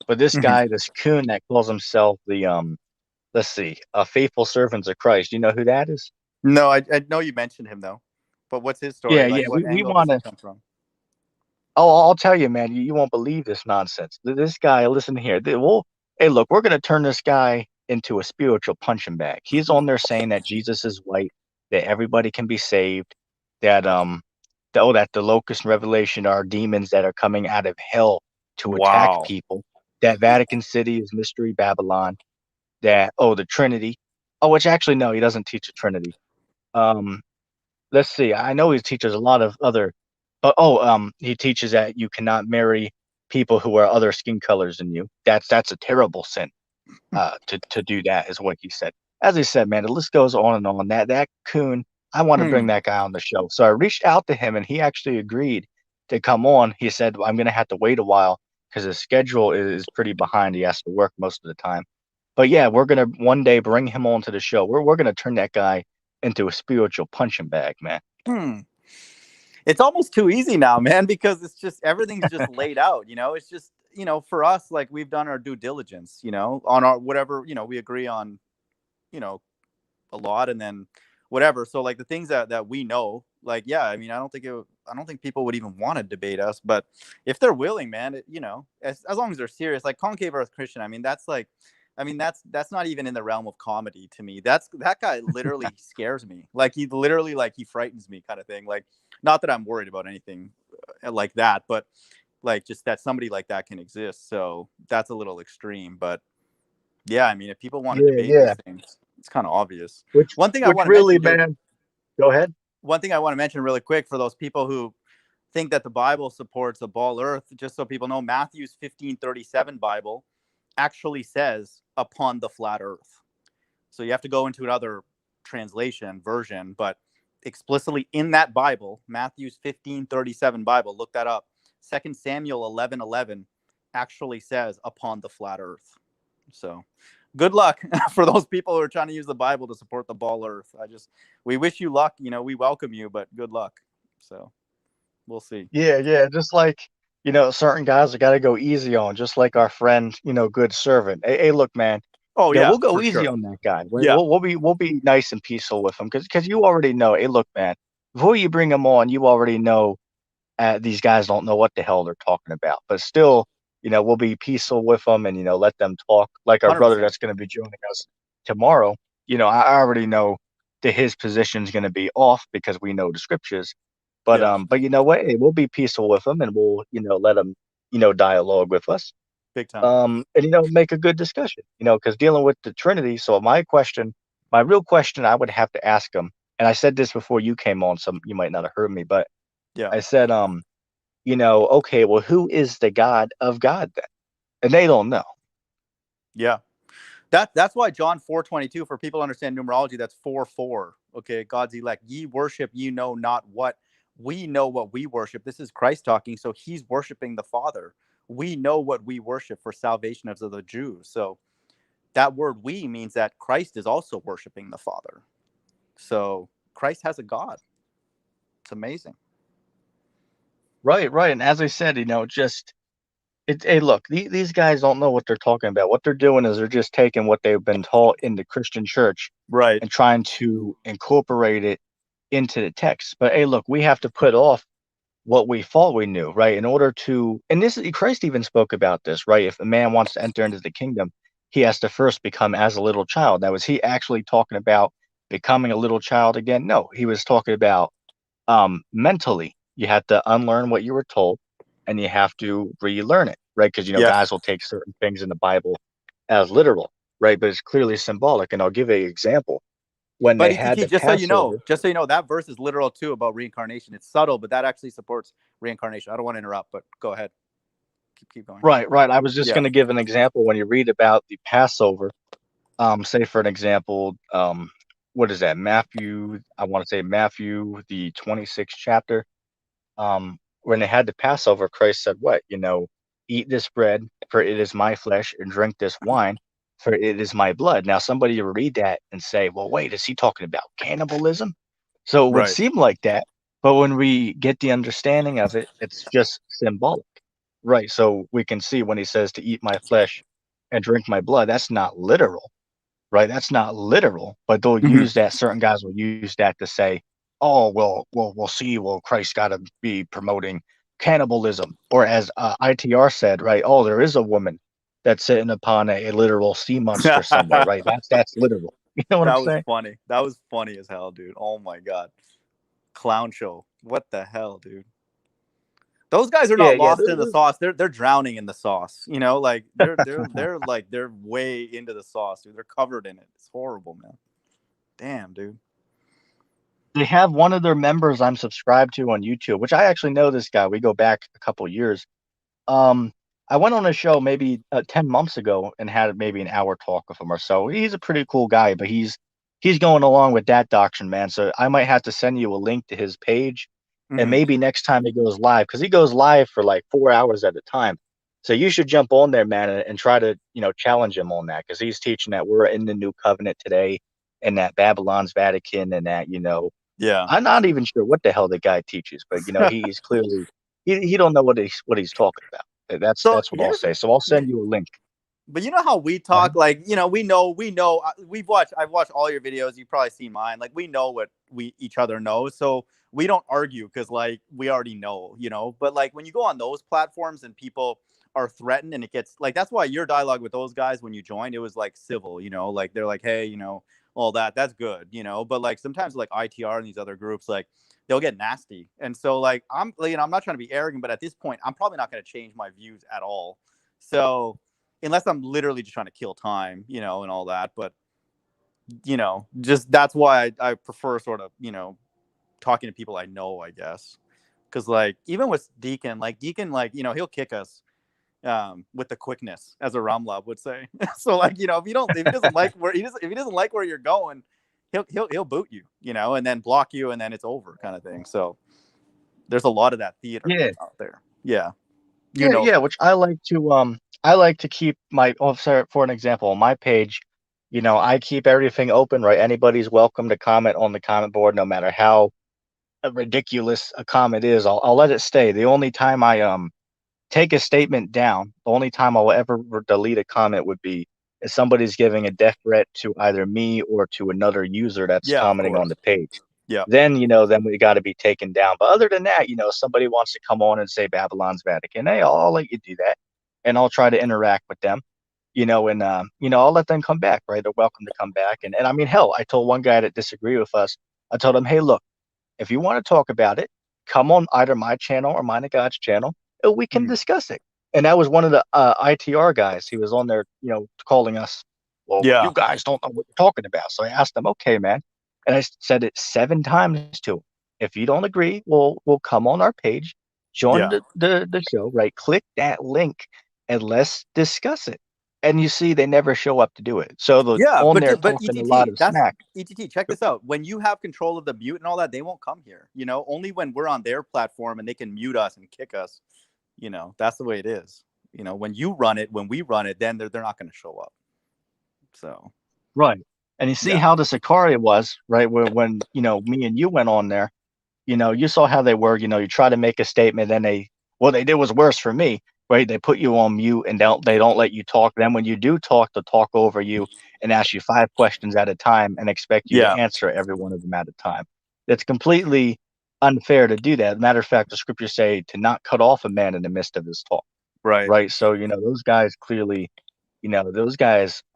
But this Mhm. guy, this coon that calls himself let's see, faithful servants of Christ. You know who that is? No, I know you mentioned him though, but what's his story Yeah, like? yeah. What We angle does want he to. come from? Oh, I'll tell you, man. You won't believe this nonsense. This guy, listen here. Hey, look, we're gonna turn this guy into a spiritual punching bag. He's on there saying that Jesus is white, that everybody can be saved, that the locust and revelation are demons that are coming out of hell to attack Wow. people. That Vatican City is mystery Babylon. The Trinity. Oh, which actually no, he doesn't teach the Trinity. Um, let's see. I know he teaches a lot of other He teaches that you cannot marry people who are other skin colors than you. That's a terrible sin. To do that is what he said. As I said, man, the list goes on and on. That coon, I want to bring Hmm. that guy on the show. So I reached out to him, and he actually agreed to come on. He said, I'm going to have to wait a while because his schedule is pretty behind. He has to work most of the time. But yeah, we're going to one day bring him on to the show. We're going to turn that guy into a spiritual punching bag, man. Hmm. It's almost too easy now, man, because it's just everything's just laid out. It's just for us, like we've done our due diligence. On our whatever we agree on. You know, a lot, and then whatever. So like the things that we know, like yeah, I mean, I don't think people would even want to debate us, but if they're willing, man, as long as they're serious, like concave Earth Christian. I mean, that's not even in the realm of comedy to me. That guy literally scares me. Like he literally like he frightens me, kind of thing. Like not that I'm worried about anything like that, but like just that somebody like that can exist. So that's a little extreme, but yeah, I mean, if people want to Yeah, debate yeah. these things, it's kind of obvious. Which One thing I which want to really, mention, dude. man. Go ahead. One thing I want to mention really quick for those people who think that the Bible supports a ball Earth, just so people know, Matthew's 15:37 Bible actually says upon the flat Earth. So you have to go into another translation version, but explicitly in that Bible, Matthew's 15:37 Bible, look that up. 2 Samuel 11:11 actually says upon the flat Earth. So good luck for those people who are trying to use the Bible to support the ball Earth. We wish you luck. We welcome you, but good luck. So we'll see. Yeah, yeah. Just like, certain guys I got to go easy on, just like our friend, good servant. Hey, look, man, Oh yeah, we'll go for easy sure. on that guy. Yeah, We'll be nice and peaceful with him because you already know. Hey, look, man, before you bring him on, you already know these guys don't know what the hell they're talking about. But still, we'll be peaceful with them and let them talk. Like our brother 100%. that's going to be joining us tomorrow. I already know that his position is going to be off because we know the scriptures. But Yeah, you know what? Hey, we'll be peaceful with them, and we'll let them dialogue with us. big time. And make a good discussion. Because dealing with the Trinity. So my real question, I would have to ask them, and I said this before you came on, so you might not have heard me, but Yeah, I said, okay, well, who is the God of God then? And they don't know. yeah. That's why John 4:22, for people to understand numerology, that's 4:4. Okay, God's elect. Ye worship, ye know not what. We know what we worship. This is Christ talking. So he's worshiping the Father. We know what we worship for salvation of the Jews. So that word we means that Christ is also worshiping the Father. So Christ has a God. It's amazing. Right, right. And as I said, just hey, look, these guys don't know what they're talking about. What they're doing is they're just taking what they've been taught in the Christian church Right. and trying to incorporate it into the text. But hey, look, we have to put off what we thought we knew, right? In order to, and this Christ even spoke about this, right? If a man wants to enter into the kingdom, he has to first become as a little child. Now, was he actually talking about becoming a little child again? No, he was talking about mentally. You have to unlearn what you were told, and you have to relearn it, right? Because guys Yes. will take certain things in the Bible as literal, right? But it's clearly symbolic. And I'll give an example. When But they had ETT, the Passover, just so you know, that verse is literal too about reincarnation. It's subtle, but that actually supports reincarnation. I don't want to interrupt, but go ahead. Keep going. right, right. I was just Yeah. going to give an example. When you read about the Passover, say for an example, what is that? Matthew, I want to say Matthew, the 26th chapter. When they had the Passover, Christ said, what? Eat this bread, for it is my flesh, and drink this wine, for it is my blood. Now, somebody will read that and say, well, wait, is he talking about cannibalism? So it would Right. seem like that. But when we get the understanding of it, it's just symbolic. Right. So we can see when he says to eat my flesh and drink my blood, that's not literal, right? That's not literal, but they'll Mm-hmm. use that. Certain guys will use that to say, "Oh, well, we'll see. Well, Christ got to be promoting cannibalism," or as ITR said, right? Oh, there is a woman that's sitting upon a literal sea monster somewhere, right? That's literal. You know what I'm That was saying? funny. That was funny as hell, dude. Oh my god. Clown show. What the hell, dude? Those guys are Yeah, not yeah. lost in the sauce. They're drowning in the sauce. Like they're way into the sauce, dude. They're covered in it. It's horrible, man. Damn, dude. they have one of their members I'm subscribed to on YouTube, which I actually know this guy. We go back a couple years. Um, I went on a show maybe 10 months ago and had maybe an hour talk with him or so. He's a pretty cool guy, but he's going along with that doctrine, man. So I might have to send you a link to his page, and Hmm. maybe next time he goes live, because he goes live for like 4 hours at a time. So you should jump on there, man, and try to challenge him on that, because he's teaching that we're in the new covenant today, and that Babylon's Vatican, and that Yeah. I'm not even sure what the hell the guy teaches, but he's clearly he don't know what he's talking about. So That's what I'll here's say. So I'll send you a link. but you know how we Go talk, ahead. like, we know I've watched all your videos, you've probably seen mine, like we know what we each other know, so we don't argue because like we already know. But like when you go on those platforms and people are threatened, and it gets like, that's why your dialogue with those guys when you joined, it was like civil, like they're like, hey, all that's good. But like sometimes like ITR and these other groups, like they'll get nasty. And so like I'm not trying to be arrogant, but at this point I'm probably not going to change my views at all. So unless I'm literally just trying to kill time, and all that. But just that's why I prefer sort of talking to people I know, I guess, because like even with Deacon, like he'll kick us with the quickness, as a Ramlab would say. So like if he doesn't like where if he doesn't like where you're going, he'll boot you, and then block you, and then it's over, kind of thing. So there's a lot of that theater Yeah, out there. Yeah, yeah, yeah. that. Which I like to keep my sorry, for an example, on my page, I keep everything open, right? Anybody's welcome to comment on the comment board, no matter how ridiculous a comment is. I'll let it stay. The only time I take a statement down. The only time I will ever delete a comment would be if somebody's giving a death threat to either me or to another user that's Yeah, of commenting on course. the page. Yeah, Then we got to be taken down. But other than that, somebody wants to come on and say Babylon's Vatican, hey, I'll let you do that, and I'll try to interact with them. And I'll let them come back. Right, they're welcome to come back. And I mean, hell, I told one guy that disagreed with us. I told him, hey, look, if you want to talk about it, come on either my channel or Mind of God's channel, and we can mhm. discuss it. And that was one of the ITR guys. He was on there, calling us, well, you Yeah, guys don't know what you're talking about. So I asked him, okay, man. And I said it 7 times to him. If you don't agree, we'll come on our page, join yeah. the show, right? Click that link and let's discuss it. And you see, they never show up to do it. So the Yeah, on but there but talking a lot ETT, of that's smack. ETT. Check this out. When you have control of the mute and all that, they won't come here. Only when we're on their platform and they can mute us and kick us. That's the way it is. When you run it, when we run it, then they're not going to show up. So Right. And you see yeah, how the Sicaria was, right? Where when, me and you went on there, you saw how they were, you try to make a statement, then what they did was worse for me, right? They put you on mute and they don't let you talk. Then when you do talk, they'll talk over you and ask you 5 questions at a time and expect you to yeah, answer every one of them at a time. It's completely unfair to do that. Matter of fact, the scriptures say to not cut off a man in the midst of his talk, right. right? So, those guys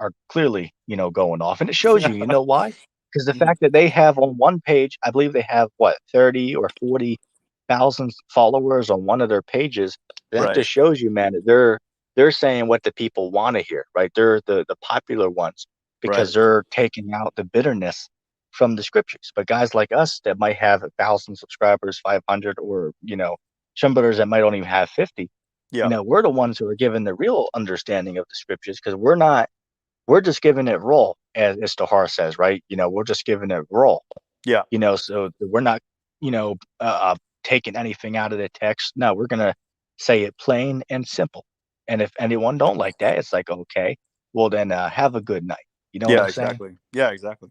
are clearly, going off. And it shows you, why? Because the Mhm. fact that they have on one page, I believe they have what, 30 or 40,000 followers on one of their pages. That Right. just shows you, man, that they're saying what the people want to hear, right? They're the popular ones because Right. they're taking out the bitterness from the scriptures. But guys like us that might have 1,000 subscribers, 500, or some others that might only even have 50, Yeah. we're the ones who are given the real understanding of the scriptures, because we're just giving it raw, as Tahar says, right? We're just giving it raw, Yeah. so we're not, you know, taking anything out of the text. No, we're going to say it plain and simple. And if anyone don't like that, it's like, okay, well then have a good night. You know what Yeah. I'm saying? Exactly. Yeah. Exactly.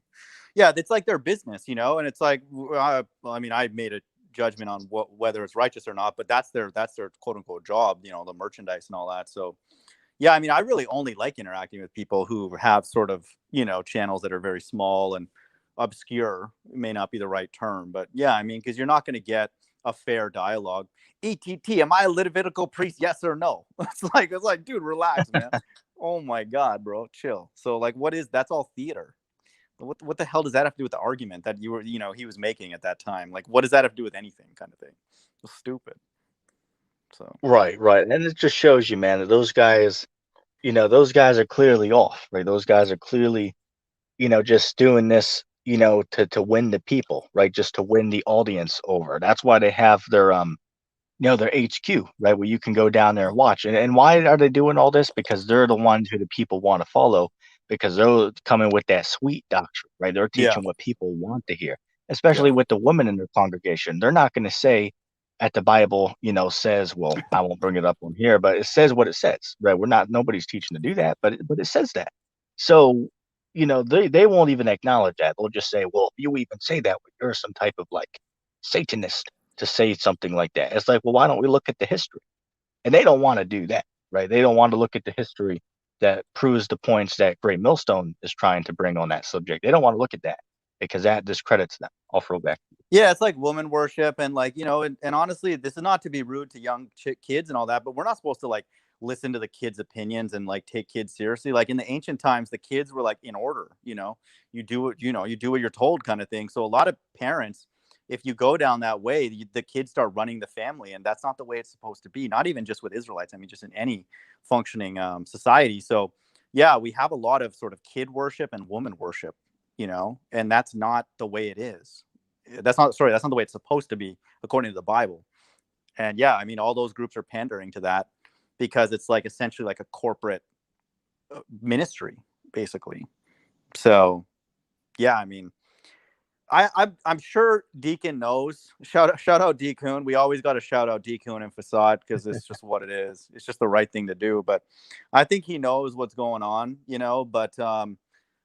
Yeah. It's like their business, and it's like, I mean, I made a judgment on whether it's righteous or not, but that's their quote unquote job, the merchandise and all that. So yeah, I mean, I really only like interacting with people who have sort of, channels that are very small and obscure. May not be the right term, but yeah, I mean, because you're not going to get a fair dialogue. ETT, am I a Levitical priest? Yes or no? It's like, dude, relax, man. Oh my God, bro, chill. So like, that's all theater. What the hell does that have to do with the argument that he was making at that time? Like, what does that have to do with anything, kind of thing? It's stupid. So Right, right. And it just shows you, man, that those guys are clearly off, right? Those guys are clearly, just doing this, to win the people, right? Just to win the audience over. That's why they have their HQ, right? Where you can go down there and watch. And why are they doing all this? Because they're the ones who the people want to follow, because they're coming with that sweet doctrine, right? They're Yeah. teaching what people want to hear, Yeah. especially with the women in their congregation. They're not going to say at the Bible, says, well, I won't bring it up on here, but it says what it says, right? Nobody's teaching to do that, but it says that. So, they won't even acknowledge that. They'll just say, well, if you even say that, you're some type of like Satanist to say something like that. It's like, well, why don't we look at the history? And they don't want to do that, right? They don't want to look at the history that proves the points that Great Millstone is trying to bring on that subject. They don't want to look at that because that discredits them. I'll throw back. Yeah, it's like woman worship, and like, and honestly, this is not to be rude to young kids and all that, but we're not supposed to like listen to the kids' opinions and like take kids seriously. Like in the ancient times, the kids were like in order. You do what you do what you're told, kind of thing. So a lot of parents, if you go down that way, the kids start running the family, and that's not the way it's supposed to be. Not even just with Israelites. I mean, just in any functioning society. So yeah, we have a lot of sort of kid worship and woman worship, and that's not the way it is. That's not the way it's supposed to be according to the Bible. And yeah, I mean, all those groups are pandering to that because it's like essentially like a corporate ministry, basically. So yeah, I mean, I'm sure Deacon knows. Shout out Deacon. We always got to shout out Deacon and Facade because it's just what it is. It's just the right thing to do. But I think he knows what's going on, But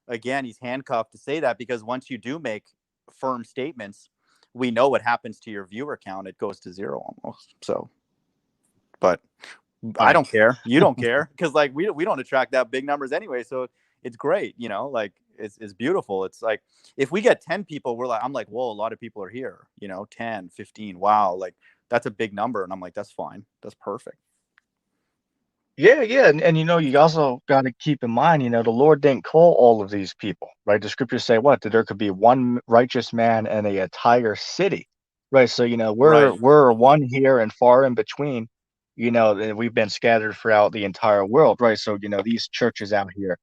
again, he's handcuffed to say that because once you do make firm statements, we know what happens to your viewer count. It goes to zero almost. So, but I Right. don't care. You don't care because like we don't attract that big numbers anyway. So it's great, like it's beautiful. It's like if we get 10 people, I'm like, whoa, a lot of people are here, 10, 15. Wow. Like that's a big number. And I'm like, that's fine. That's perfect. Yeah, yeah. And you also got to keep in mind, the Lord didn't call all of these people, right? The scriptures say what? That there could be one righteous man and a entire city. Right. So, Right. we're one here and far in between, that we've been scattered throughout the entire world, right? So, these churches out here,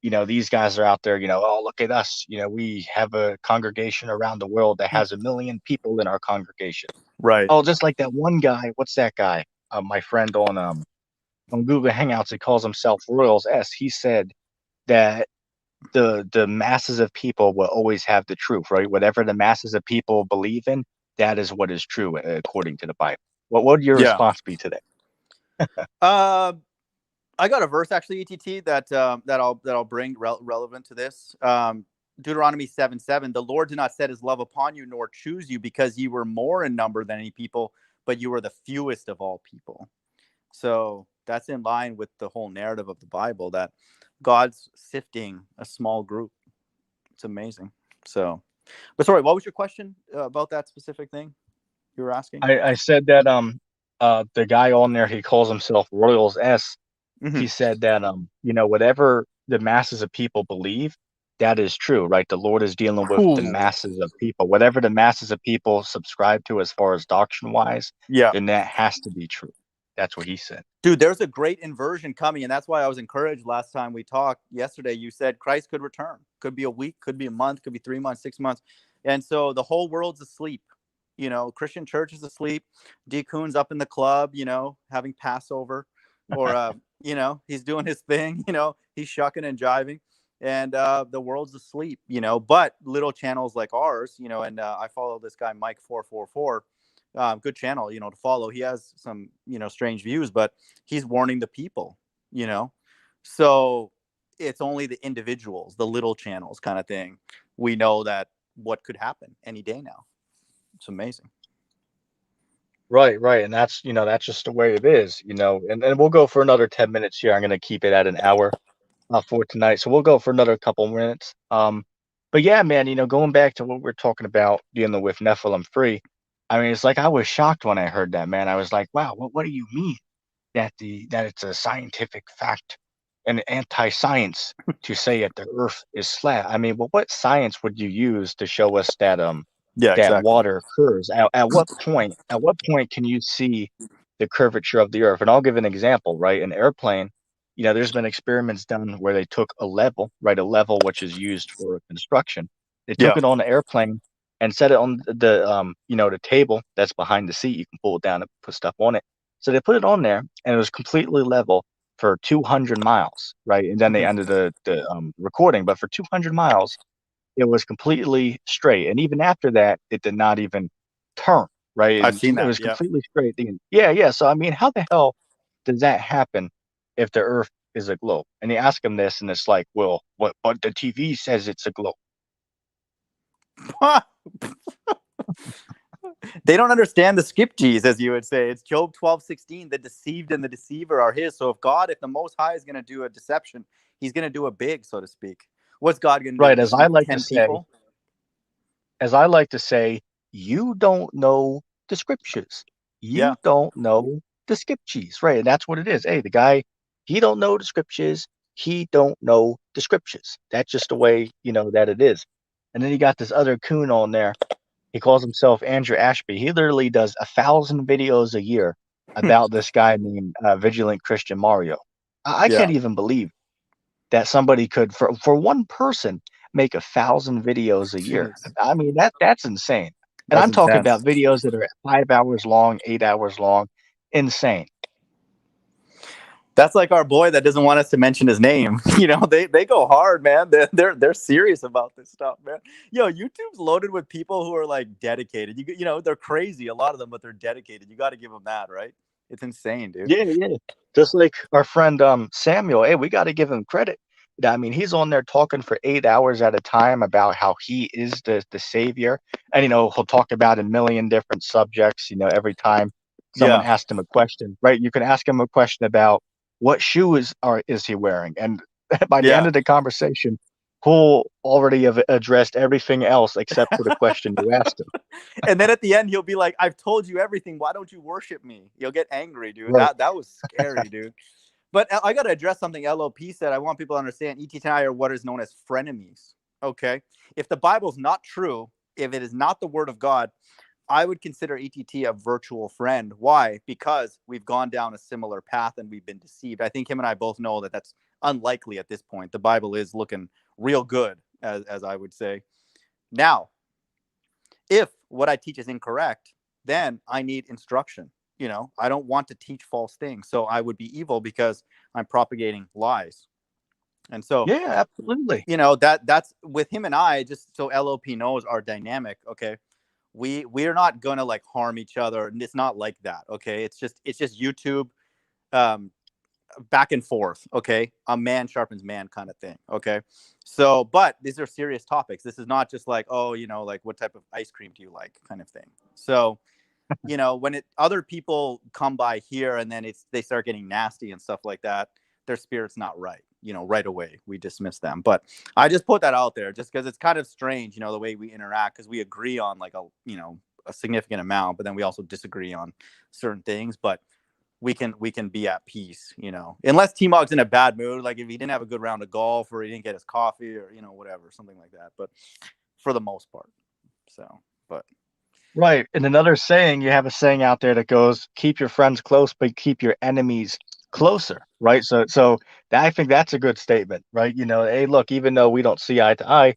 these guys are out there, oh, look at us. We have a congregation around the world that has 1 million people in our congregation. Right. Oh, just like that one guy, what's that guy? My friend on Google Hangouts, he calls himself Royals S. He said that the masses of people will always have the truth, right? Whatever the masses of people believe in, that is what is true according to the Bible. What would your Yeah. response be to that? Uh, I got a verse actually, ETT, that I'll bring relevant to this. Deuteronomy 7:7. The Lord did not set his love upon you nor choose you because you were more in number than any people, but you were the fewest of all people. So that's in line with the whole narrative of the Bible that God's sifting a small group. It's amazing. So, but sorry, what was your question about that specific thing you were asking? I said that the guy on there, he calls himself Royals S. Mm-hmm. He said that whatever the masses of people believe, that is true, right? The Lord is dealing with the Cool. masses of people. Whatever the masses of people subscribe to as far as doctrine wise, Yeah. then that has to be true. That's what he said. Dude, there's a great inversion coming, and that's why I was encouraged last time we talked yesterday. You said Christ could return. Could be a week, could be a month, could be 3 months, 6 months. And so the whole world's asleep. Christian church is asleep. D. Coon's up in the club, having Passover. Or he's doing his thing, he's shucking and jiving. And the world's asleep, but little channels like ours, and I follow this guy, Mike444. Good channel, to follow. He has some, strange views, but he's warning the people, you know. So it's only the individuals, the little channels kind of thing. We know that what could happen any day now. It's amazing. Right, right. And that's just the way it is, and we'll go for another 10 minutes here. I'm going to keep it at an hour for tonight. So we'll go for another couple minutes. But yeah, man, going back to what we're talking about dealing with Nephilimfree, I mean, it's like I was shocked when I heard that, man. I was like, wow, what do you mean that it's a scientific fact and anti-science to say that the Earth is flat? I mean, well, what science would you use to show us Yeah, that exactly. water curves? At what point? At what point can you see the curvature of the Earth? And I'll give an example. Right, an airplane. There's been experiments done where they took a level, right, a level which is used for construction. They took Yeah. it on the airplane and set it on the table that's behind the seat. You can pull it down and put stuff on it. So they put it on there, and it was completely level for 200 miles, right? And then they ended the recording, but for 200 miles, it was completely straight. And even after that, it did not even turn, right? I've And seen it that. was Yeah. completely straight. Yeah, yeah. So I mean, how the hell does that happen if the Earth is a globe? And you ask them this, and it's like, well, what? But the TV says it's a globe. They don't understand the skip G's, as you would say. It's Job 12:16. The deceived and the deceiver are his. So if the Most High is going to do a deception, he's going to do it big, so to speak. What's God going to do? Right? As I Deceive like to 10 say, people? you don't know the scriptures. Yeah. You don't know the scriptures, right? And that's what it is. Hey, the guy, he don't know the scriptures. He don't know the scriptures. That's just the way, that it is. And then you got this other coon on there. He calls himself Andrew Ashby. He literally does 1,000 videos a year about this guy named Vigilant Christian Mario. I Yeah. can't even believe that somebody could, for one person, make 1,000 videos a year. Jeez. I mean, that's insane. And That's I'm talking intense. about videos that are 5 hours long, 8 hours long. Insane. That's like our boy that doesn't want us to mention his name. They go hard, man. They're serious about this stuff, man. YouTube's loaded with people who are like dedicated. They're crazy, a lot of them, but they're dedicated. You got to give them that, right? It's insane, dude. Yeah, yeah. Just like our friend Samuel, hey, we got to give him credit. I mean, he's on there talking for 8 hours at a time about how he is the savior, and he'll talk about a million different subjects. Every time someone Yeah. asks him a question, right? You can ask him a question about what is he wearing, and by the end Yeah. of the conversation, he'll already have addressed everything else except for the question you asked him. And then at the end, he'll be like, "I've told you everything. Why don't you worship me?" You'll get angry, dude. Right. That was scary, dude. But I got to address something LOP said. I want people to understand ET and I are what is known as frenemies. Okay. If the Bible's not true, if it is not the word of God, I would consider ETT a virtual friend. Why? Because we've gone down a similar path and we've been deceived. I think him and I both know that that's unlikely at this point. The Bible is looking real good, as I would say. Now, if what I teach is incorrect, then I need instruction. I don't want to teach false things. So I would be evil because I'm propagating lies. And so, Yeah, absolutely. that's with him and I, just so LOP knows our dynamic. Okay. We're not gonna like harm each other. And it's not like that. Okay. It's just YouTube back and forth. Okay. A man sharpens man kind of thing. Okay. So, but these are serious topics. This is not just like, oh, like what type of ice cream do you like kind of thing. So, when other people come by here and then they start getting nasty and stuff like that, their spirit's not right. Right away we dismiss them. But I just put that out there just because it's kind of strange, the way we interact, because we agree on like a significant amount, but then we also disagree on certain things. But we can be at peace, unless T-Mog's in a bad mood, like if he didn't have a good round of golf or he didn't get his coffee or whatever, something like that. But for the most part, so but Right. And another saying, you have a saying out there that goes, keep your friends close, but keep your enemies closer. Right. So I think that's a good statement, right? Hey, look, even though we don't see eye to eye,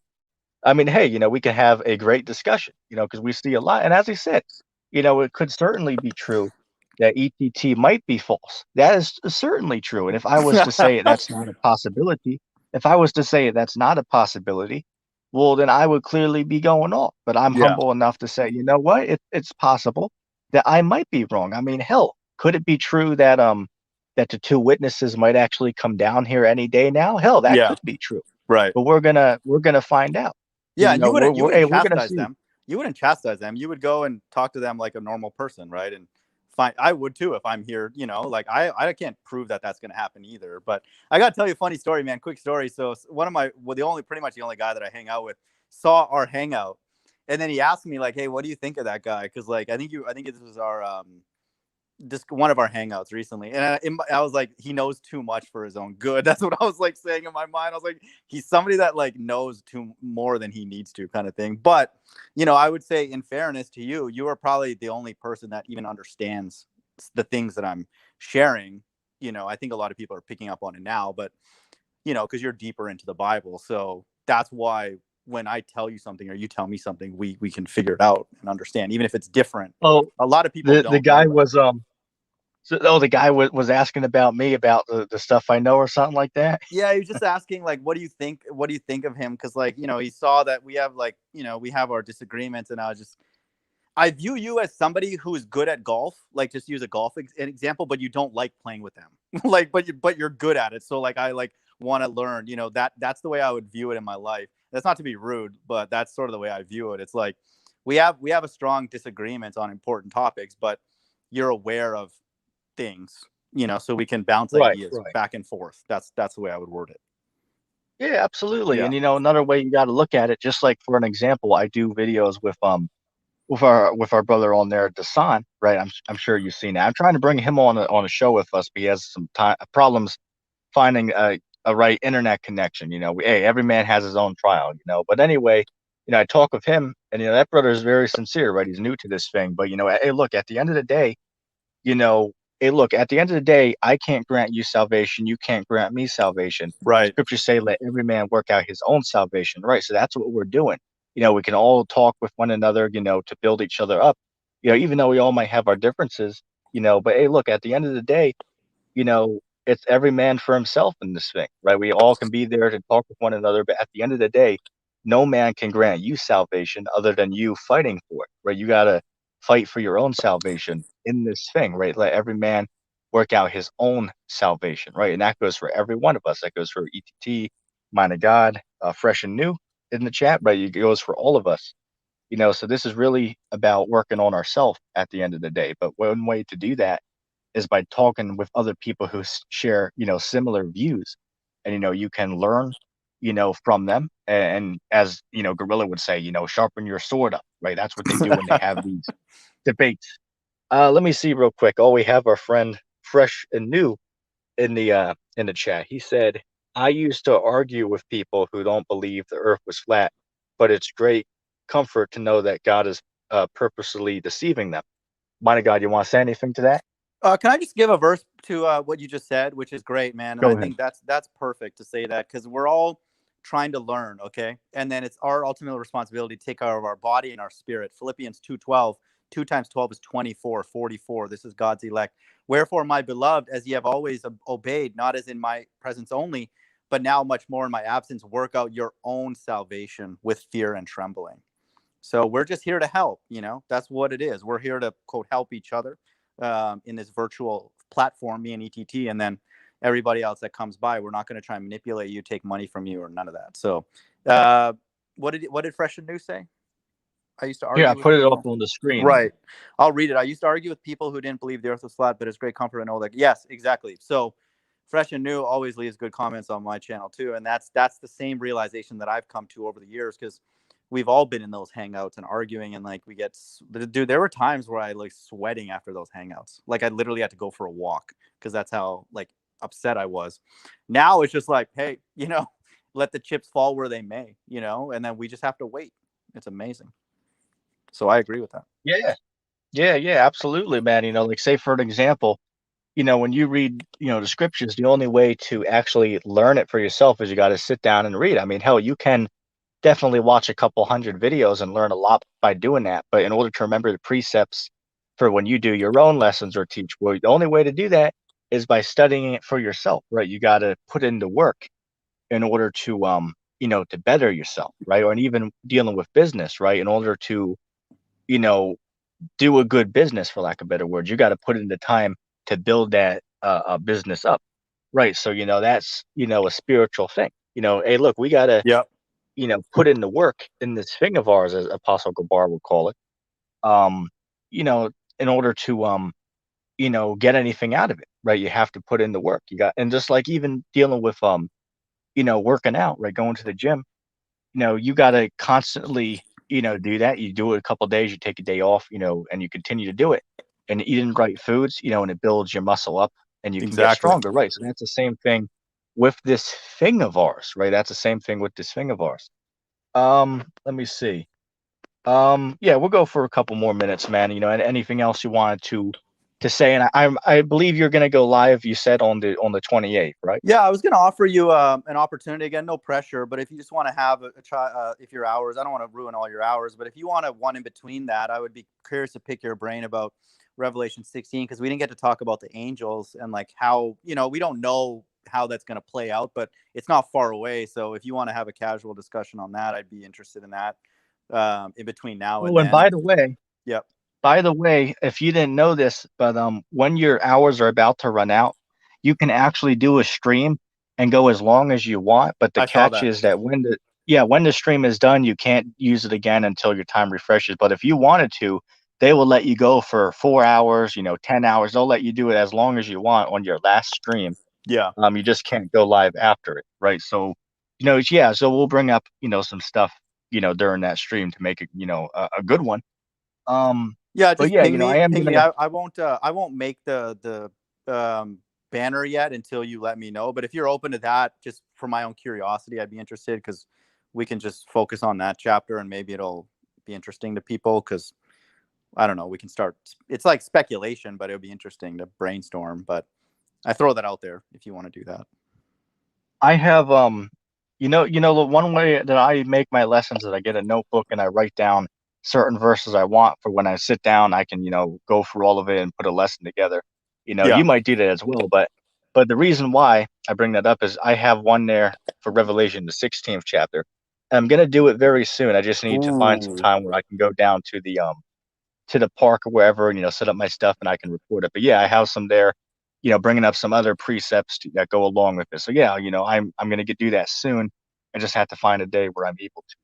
I mean, hey, we can have a great discussion, because we see a lot. And as I said, it could certainly be true that ETT might be false. That is certainly true. And if I was to say that's not a possibility, if I was to say that's not a possibility, well, then I would clearly be going off. But I'm yeah, humble enough to say, you know what? It's possible that I might be wrong. I mean, hell, could it be true that the two witnesses might actually come down here any day now? Hell, that yeah, could be true. right. But we're gonna find out. Yeah, and you wouldn't you wouldn't Hey, we're gonna chastise see. them. You wouldn't chastise them. You would go and talk to them like a normal person, right? And fine, I would too if I'm here. Like I can't prove that that's going to happen either. But I got to tell you a funny story, man. Quick story. So one of my pretty much the only guy that I hang out with saw our hangout, and then he asked me like, "Hey, what do you think of that guy?" Because like I think this was our just one of our hangouts recently, and I was like, he knows too much for his own good. That's what I was like saying in my mind. I was like, he's somebody that like knows too more than he needs to, kind of thing. But I would say, in fairness to you, you are probably the only person that even understands the things that I'm sharing. I think a lot of people are picking up on it now, but because you're deeper into the Bible, so that's why when I tell you something or you tell me something, we can figure it out and understand, even if it's different. Oh, A lot of people the don't guy know that. was the guy was asking about me about the stuff I know or something like that. Yeah, he was just asking like, what do you think? What do you think of him? Because like, he saw that we have like, we have our disagreements, and I view you as somebody who is good at golf. Like, just use a golf example, but you don't like playing with them. Like, but you're good at it. So like, I like want to learn. That's the way I would view it in my life. That's not to be rude, but that's sort of the way I view it. It's like we have a strong disagreement on important topics, but you're aware of things, so we can bounce Right, ideas right. back and forth. That's the way I would word it. Yeah, absolutely. Yeah. And another way you got to look at it, just like for an example, I do videos with our brother on there, Dasan, right? I'm sure you've seen that. I'm trying to bring him on a show with us, but he has some time problems finding a right internet connection. Hey, every man has his own trial. But anyway, I talk with him, and that brother is very sincere, right? He's new to this thing, but hey, look, at the end of the day, you know, hey, look, at the end of the day, I can't grant you salvation. You can't grant me salvation. Right. Scriptures say, let every man work out his own salvation, right? So that's what we're doing. We can all talk with one another, to build each other up, even though we all might have our differences, but hey, look, at the end of the day, it's every man for himself in this thing, right? We all can be there to talk with one another, but at the end of the day, no man can grant you salvation other than you fighting for it, right? You got to fight for your own salvation in this thing, right? Let every man work out his own salvation, right? And that goes for every one of us. That goes for ETT, Mind of God, Fresh and New in the chat, right? It goes for all of us. So this is really about working on ourselves at the end of the day. But one way to do that is by talking with other people who share, similar views. And, you can learn, from them. And as, Gorilla would say, sharpen your sword up, right? That's what they do when they have these debates. Let me see real quick. Oh, we have our friend Fresh and New in the chat. He said, I used to argue with people who don't believe the earth was flat, but it's great comfort to know that God is purposely deceiving them. Mind of God, you want to say anything to that? Can I just give a verse to what you just said, which is great, man? And I Go ahead. think that's perfect to say that, because we're all trying to learn, okay? And then it's our ultimate responsibility to take care of our body and our spirit. Philippians 2:12, 2 times 12 is 24, 44. This is God's elect. Wherefore, my beloved, as ye have always obeyed, not as in my presence only, but now much more in my absence, work out your own salvation with fear and trembling. So we're just here to help. That's what it is. We're here to, quote, help each other in this virtual platform, me and ETT, and then everybody else that comes by. We're not going to try and manipulate you, take money from you, or none of that. So what did Fresh and New say? I used to Yeah, I argue with put it up people. on the screen. Right. I'll read it. I used to argue with people who didn't believe the earth was flat, but it's great comfort to know that. Yes, exactly. So Fresh and New always leaves good comments on my channel too. And that's the same realization that I've come to over the years, because we've all been in those hangouts and arguing, and like dude, there were times where I like sweating after those hangouts. Like I literally had to go for a walk because that's how like upset I was. Now it's just like, hey, let the chips fall where they may, and then we just have to wait. It's amazing. So I agree with that. Yeah, yeah, absolutely, man. Like say for an example, when you read, the scriptures, the only way to actually learn it for yourself is you got to sit down and read. I mean, hell, you can definitely watch a couple hundred videos and learn a lot by doing that. But in order to remember the precepts for when you do your own lessons or teach, well, the only way to do that is by studying it for yourself, right? You got to put in the work in order to, to better yourself, right? Or and even dealing with business, right? In order to, you know, do a good business, for lack of better words, you got to put in the time to build that business up, right? So that's a spiritual thing. Hey, look, we got to Yep. put in the work in this thing of ours, as Apostle Gabar would call it, um, you know, in order to get anything out of it, right? You have to put in the work. You got, and just like even dealing with working out, right? Going to the gym, you got to constantly, do that. You do it a couple of days, you take a day off, and you continue to do it, and eating right foods, and it builds your muscle up, and you can get Exactly. stronger, right? So that's the same thing with this thing of ours, right? That's the same thing with this thing of ours. Let me see. Yeah, we'll go for a couple more minutes, man. And anything else you wanted to to say, and I believe you're going to go live. You said on the 28th, right? Yeah, I was going to offer you an opportunity again, no pressure, but if you just want to have a try, if your hours, I don't want to ruin all your hours, but if you want to one in between that, I would be curious to pick your brain about Revelation 16 because we didn't get to talk about the angels and like how, you know, we don't know how that's going to play out, but it's not far away. So if you want to have a casual discussion on that, I'd be interested in that in between now and Oh, and then. Yep. by the way, if you didn't know this, but when your hours are about to run out, you can actually do a stream and go as long as you want. But the I saw catch that. is that when the stream is done, you can't use it again until your time refreshes. But if you wanted to, they will let you go for 4 hours, 10 hours. They'll let you do it as long as you want on your last stream. Yeah. You just can't go live after it, right? So, yeah. So we'll bring up, some stuff, during that stream to make it, a good one. Yeah, But just yeah, ping me. I am Ping me. gonna. I won't make the banner yet until you let me know. But if you're open to that, just for my own curiosity, I'd be interested because we can just focus on that chapter and maybe it'll be interesting to people because I don't know. We can start. It's like speculation, but it'll be interesting to brainstorm. But I throw that out there if you want to do that. I have the one way that I make my lessons is I get a notebook and I write down certain verses I want for when I sit down. I can go through all of it and put a lesson together. Yeah. You might do that as well, but the reason why I bring that up is I have one there for Revelation, the 16th chapter. And I'm gonna do it very soon. I just need to find some Ooh. time where I can go down to the park or wherever and set up my stuff and I can record it. But yeah, I have some there, bringing up some other precepts that go along with it. So yeah, I'm gonna do that soon. I just have to find a day where I'm able to,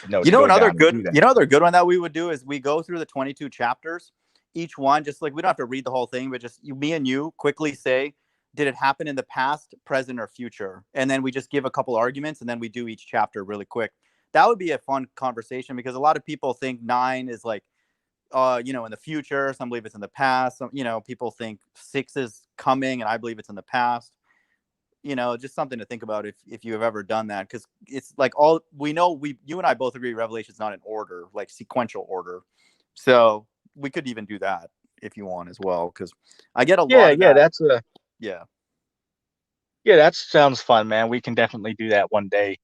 You to know go another down and good do that. you know another good one that we would do is we go through the 22 chapters, each one just like we don't have to read the whole thing, but just me and you quickly say, did it happen in the past, present, or future? And then we just give a couple arguments and then we do each chapter really quick. That would be a fun conversation because a lot of people think 9 is like in the future, some believe it's in the past. Some, people think 6 is coming and I believe it's in the past. Just something to think about if you have ever done that, because it's like all we know. You and I both agree Revelation is not in order, like sequential order. So we could even do that if you want as well, because I get a Yeah, lot of that. Yeah, yeah, that sounds fun, man. We can definitely do that one day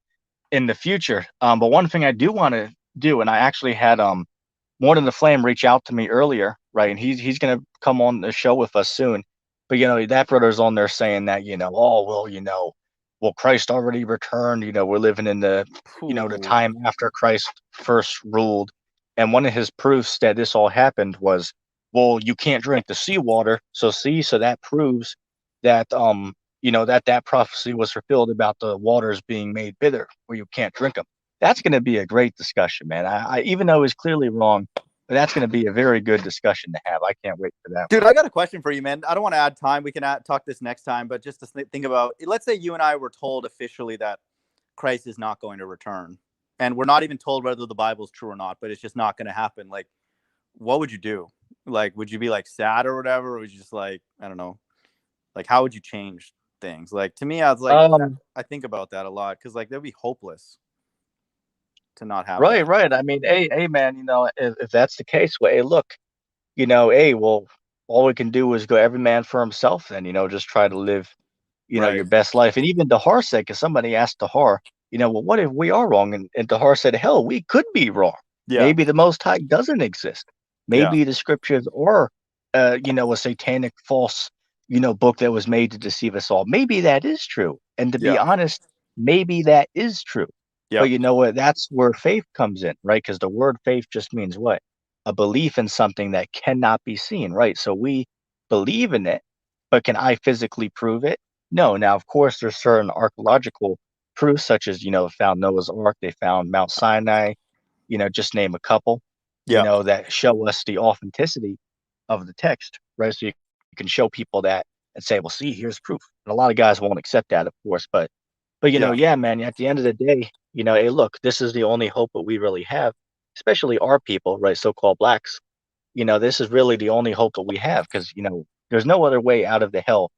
in the future. But one thing I do want to do, and I actually had More Than the Flame reach out to me earlier, right? And he's gonna come on the show with us soon. But that brother's on there saying that, oh well, well, Christ already returned, we're living in the ooh, time after Christ first ruled. And one of his proofs that this all happened was, well, you can't drink the seawater. So that proves that that prophecy was fulfilled about the waters being made bitter, where you can't drink them. That's going to be a great discussion, man. I even though he's clearly wrong, but that's going to be a very good discussion to have. I can't wait for that dude, one. I got a question for you, man. I don't want to add time. We can talk this next time, but just to think about, let's say you and I were told officially that Christ is not going to return, and we're not even told whether the Bible is true or not, but it's just not going to happen. Like, what would you do? Like, would you be like sad or whatever? Or would you just like, I don't know, like, how would you change things? Like, to me, I was like, Um, I think about that a lot because like that'd be hopeless to not have right, that. right. I mean, hey, man, if that's the case, well, hey, look, hey, well, all we can do is go every man for himself, then, just try to live, Right. your best life. And even Dahar said, because somebody asked Dahar, well, what if we are wrong? And Dahar said, hell, we could be wrong. Yeah. Maybe the Most High doesn't exist. Yeah. Maybe the scriptures are, a satanic false, book that was made to deceive us all. Maybe that is true. And to be Yeah. honest, maybe that is true. But Yep. you know what? That's where faith comes in, right? Because the word faith just means what? A belief in something that cannot be seen, right? So we believe in it, but can I physically prove it? No. Now, of course, there's certain archaeological proofs, such as, found Noah's Ark, they found Mount Sinai, just name a couple, Yeah. that show us the authenticity of the text, right? So you can show people that and say, well, see, here's proof. And a lot of guys won't accept that, of course, but Yeah. yeah, man, at the end of the day, hey, look, this is the only hope that we really have, especially our people, right? So-called blacks. This is really the only hope that we have because, there's no other way out of the hell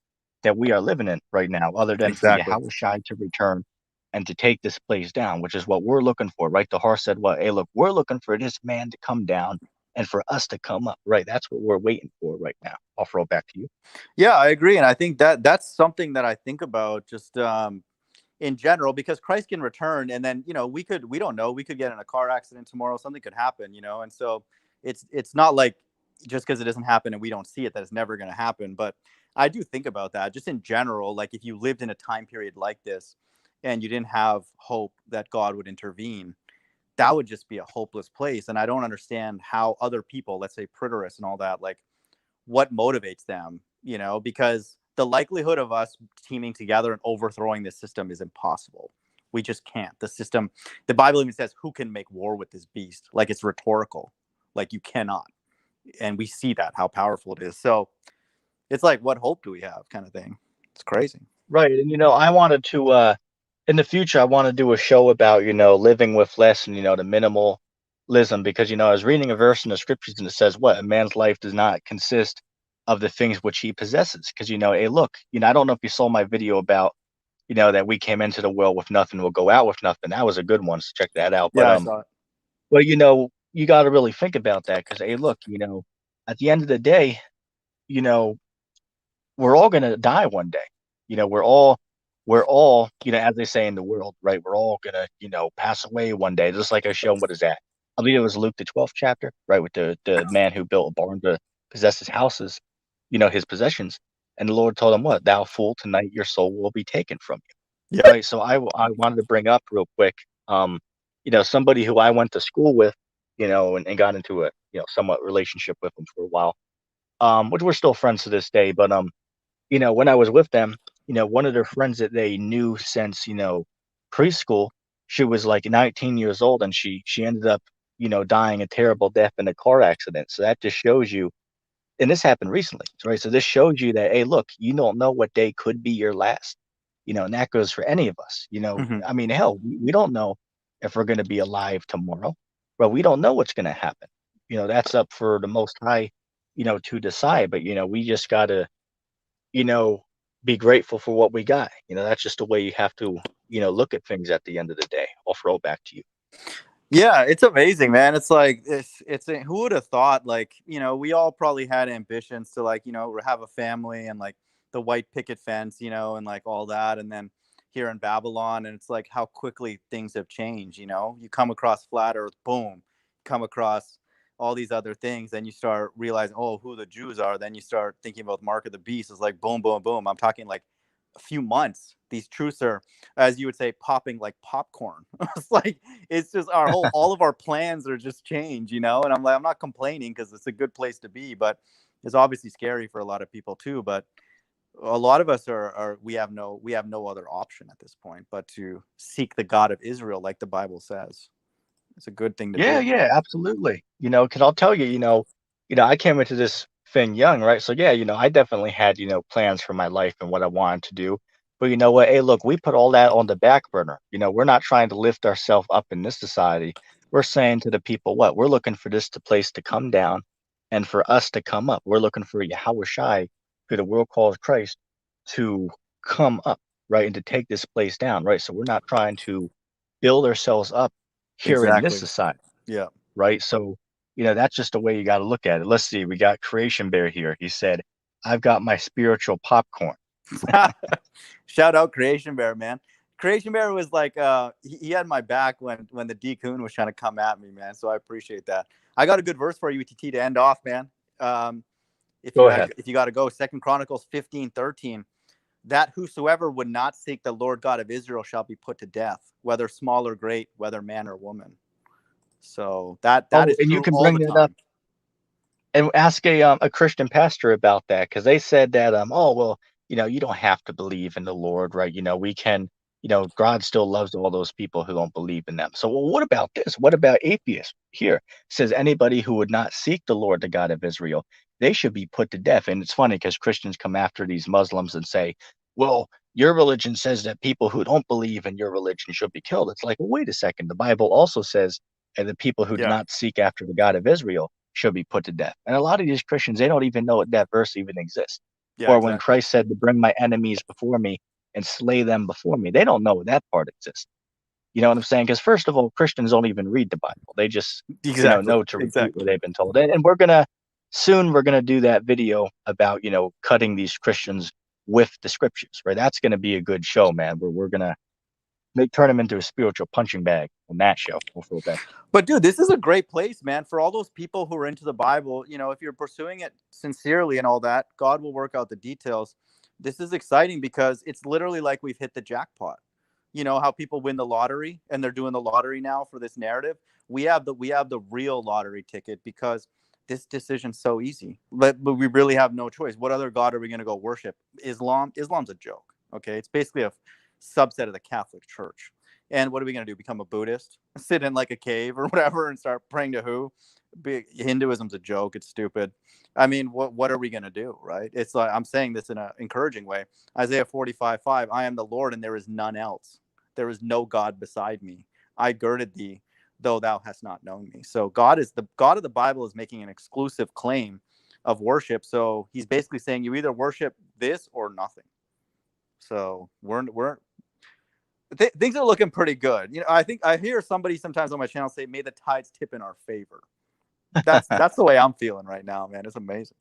that we are living in right now other than for Exactly. Yahushua to return and to take this place down, which is what we're looking for, right? The horse said, well, hey, look, we're looking for this man to come down and for us to come up, right? That's what we're waiting for right now. I'll throw it back to you. Yeah, I agree, and I think that that's something that I think about just in general, because Christ can return, and then we don't know, we could get in a car accident tomorrow, something could happen, and so it's not like just because it doesn't happen and we don't see it that it's never going to happen. But I do think about that just in general, like if you lived in a time period like this and you didn't have hope that God would intervene, that would just be a hopeless place. And I don't understand how other people, let's say preterists and all that, like what motivates them, because the likelihood of us teaming together and overthrowing this system is impossible. We just can't. The system, the Bible even says, who can make war with this beast? Like it's rhetorical. Like you cannot. And we see that, how powerful it is. So it's like, what hope do we have, kind of thing? It's crazy. Right. And I wanted to in the future I want to do a show about, living with less and, the minimalism because, I was reading a verse in the scriptures and it says what a man's life does not consist of the things which he possesses. Because, hey, look, I don't know if you saw my video about, that we came into the world with nothing, we'll go out with nothing. That was a good one. So check that out. Yeah, I saw it. Well, you got to really think about that because, hey, look, at the end of the day, you know, we're all gonna die one day. We're all, as they say in the world, right? We're all gonna, pass away one day. Just like I showed, what is that? I believe it was Luke the 12th chapter, right? With the man who built a barn to possess his houses, his possessions. And the Lord told him, what? Thou fool, tonight your soul will be taken from you. Yeah. Right. So I wanted to bring up real quick, somebody who I went to school with, and got into a, somewhat relationship with him for a while. Which we're still friends to this day, but when I was with them, one of their friends that they knew since, preschool, she was like 19 years old and she ended up, dying a terrible death in a car accident. So that just shows you, and this happened recently, right? So this shows you that, hey, look, you don't know what day could be your last, and that goes for any of us, Mm-hmm. I mean, hell, we don't know if we're going to be alive tomorrow, but we don't know what's going to happen. That's up for the Most High, to decide, but, we just got to, you know, be grateful for what we got. That's just the way you have to, look at things at the end of the day. I'll throw it back to you. Yeah, it's amazing, man. It's like who would have thought, like, we all probably had ambitions to, like, have a family and like the white picket fence, and like all that. And then here in Babylon, and it's like how quickly things have changed. You come across flat earth, boom, come across all these other things, then you start realizing, oh, who the Jews are. Then you start thinking about Mark of the Beast. It's like boom, boom, boom. I'm talking like a few months. These truths are, as you would say, popping like popcorn. It's like it's just all of our plans are just changed, And I'm like, I'm not complaining because it's a good place to be, but it's obviously scary for a lot of people too. But a lot of us are we have no other option at this point but to seek the God of Israel, like the Bible says. It's a good thing to Yeah, do. yeah, absolutely. Because I'll tell you, I came into this thing young, right? So yeah, I definitely had, plans for my life and what I wanted to do. But you know what? Hey, look, we put all that on the back burner. We're not trying to lift ourselves up in this society. We're saying to the people, what? We're looking for this place to come down and for us to come up. We're looking for Yahweh Shai, who the world calls Christ, to come up, right? And to take this place down, right? So we're not trying to build ourselves up here in this Exactly. society, Yeah. right? So, that's just the way you got to look at it. Let's see, we got Creation Bear here. He said, I've got my spiritual popcorn. Shout out Creation Bear, man. Creation Bear was like he had my back when the Decoon was trying to come at me, man. So I appreciate that. I got a good verse for you, TT, to end off, man. If you Go gotta ahead. if you gotta go, Second Chronicles 15:13. That whosoever would not seek the Lord God of Israel shall be put to death, whether small or great, whether man or woman. So that Oh, is and you true can all bring the that up time. and ask a Christian pastor about that because they said that oh well, you don't have to believe in the Lord, right? We can, God still loves all those people who don't believe in them. So well, what about this? What about atheists? Here says anybody who would not seek the Lord, the God of Israel, they should be put to death. And it's funny because Christians come after these Muslims and say, well, your religion says that people who don't believe in your religion should be killed. It's like, well, wait a second. The Bible also says, and the people who do Yeah. not seek after the God of Israel should be put to death. And a lot of these Christians, they don't even know that verse even exists. Yeah, Or when exactly. Christ said to bring my enemies before me and slay them before me, they don't know that part exists. You know what I'm saying? Because first of all, Christians don't even read the Bible. They just, Exactly. know to repeat Exactly. what they've been told. And we're gonna do that video about, cutting these Christians with the scriptures, right? That's gonna be a good show, man. Where we're gonna turn them into a spiritual punching bag on that show. Hopefully that. But dude, this is a great place, man, for all those people who are into the Bible. You know, if you're pursuing it sincerely and all that, God will work out the details. This is exciting because it's literally like we've hit the jackpot. You know how people win the lottery and they're doing the lottery now for this narrative. We have the real lottery ticket because this decision's so easy. But we really have no choice. What other god are we going to go worship? Islam? Islam's a joke. Okay, it's basically a subset of the Catholic Church. And what are we going to do? Become a Buddhist? Sit in like a cave or whatever and start praying to who? Hinduism's a joke. It's stupid. I mean, what are we going to do, right? It's like I'm saying this in an encouraging way. Isaiah 45:5, I am the Lord and there is none else. There is no God beside me. I girded thee, though thou hast not known me. So the God of the Bible is making an exclusive claim of worship. So he's basically saying you either worship this or nothing. So things are looking pretty good. You know, I think I hear somebody sometimes on my channel say, "May the tides tip in our favor." That's the way I'm feeling right now, man. It's amazing.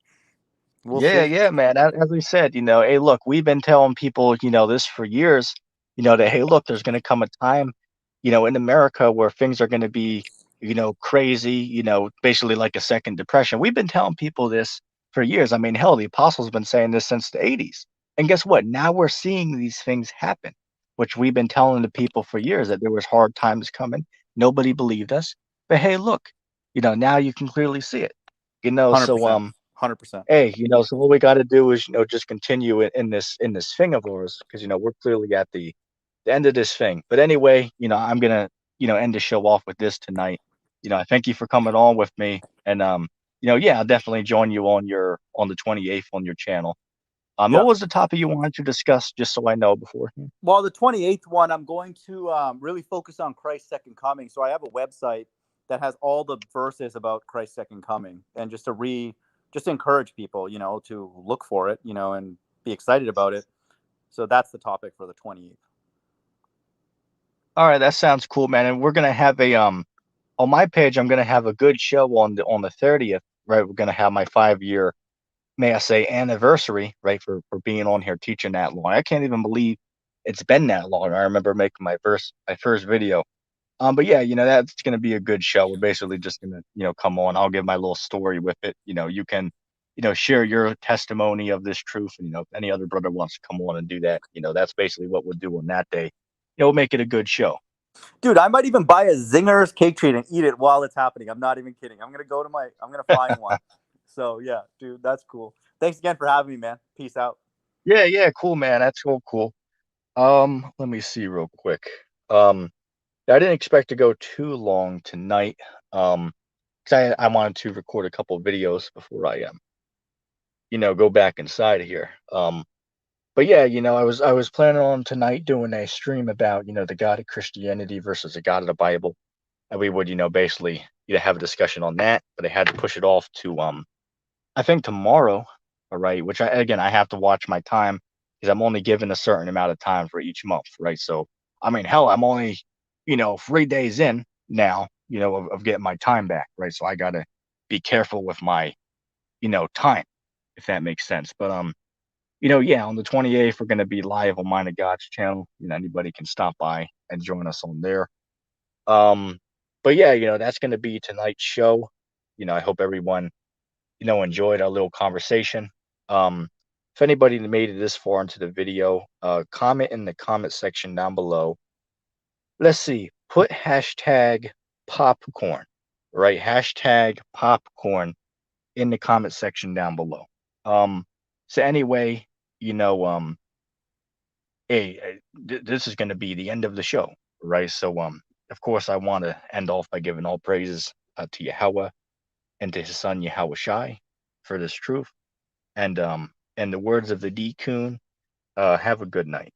We'll Yeah, see. yeah, man. As we said, hey, look, we've been telling people, this for years, that hey, look, there's going to come a time, in America where things are going to be, crazy, basically like a second depression. We've been telling people this for years. I mean, hell, the apostles have been saying this since the 80s. And guess what? Now we're seeing these things happen, which we've been telling the people for years that there was hard times coming. Nobody believed us. But hey, look, now you can clearly see it. So 100%. 100%. hey, so what we got to do is, just continue in this thing of ours because we're clearly at the end of this thing. But anyway, I'm gonna end the show off with this tonight. I thank you for coming on with me, and yeah, I'll definitely join you on the 28th on your channel. What Yeah. was the topic you wanted to discuss, just so I know before? Well, the 28th one, I'm going to really focus on Christ's second coming. So I have a website that has all the verses about Christ's second coming, and just to encourage people, to look for it, and be excited about it. So that's the topic for the 28th. All right, that sounds cool, man. And we're gonna have a on my page. I'm gonna have a good show on the 30th. Right, we're gonna have my 5 year, may I say, anniversary, right, for being on here teaching that long. I can't even believe it's been that long. I remember making my first video. But yeah, that's gonna be a good show. We're basically just gonna, come on. I'll give my little story with it. You can, share your testimony of this truth. And, if any other brother wants to come on and do that, that's basically what we'll do on that day. We'll make it a good show. Dude, I might even buy a Zinger's cake treat and eat it while it's happening. I'm not even kidding. I'm gonna find one. So yeah, dude, that's cool. Thanks again for having me, man. Peace out. Yeah, yeah, cool, man. That's so cool. Let me see real quick. I didn't expect to go too long tonight. Because I wanted to record a couple of videos before I go back inside of here. But yeah, I was planning on tonight doing a stream about, the God of Christianity versus the God of the Bible. And we would, basically, have a discussion on that, but I had to push it off to I think tomorrow, all right, which I have to watch my time because I'm only given a certain amount of time for each month, right? So, I mean, hell, I'm only, 3 days in now, of getting my time back, right? So I got to be careful with my, time, if that makes sense. But, yeah, on the 28th, we're going to be live on Mind of God's channel. Anybody can stop by and join us on there. Um, but yeah, that's going to be tonight's show. I hope everyone enjoyed our little conversation. If anybody made it this far into the video, comment in the comment section down below. Let's see, put hashtag popcorn, right? Hashtag popcorn in the comment section down below. Um, so anyway, you know, um, hey, this is going to be the end of the show, right? So, of course, I want to end off by giving all praises to Yahweh and to his son Yahweh Shai for this truth. And in the words of the D Coon, have a good night.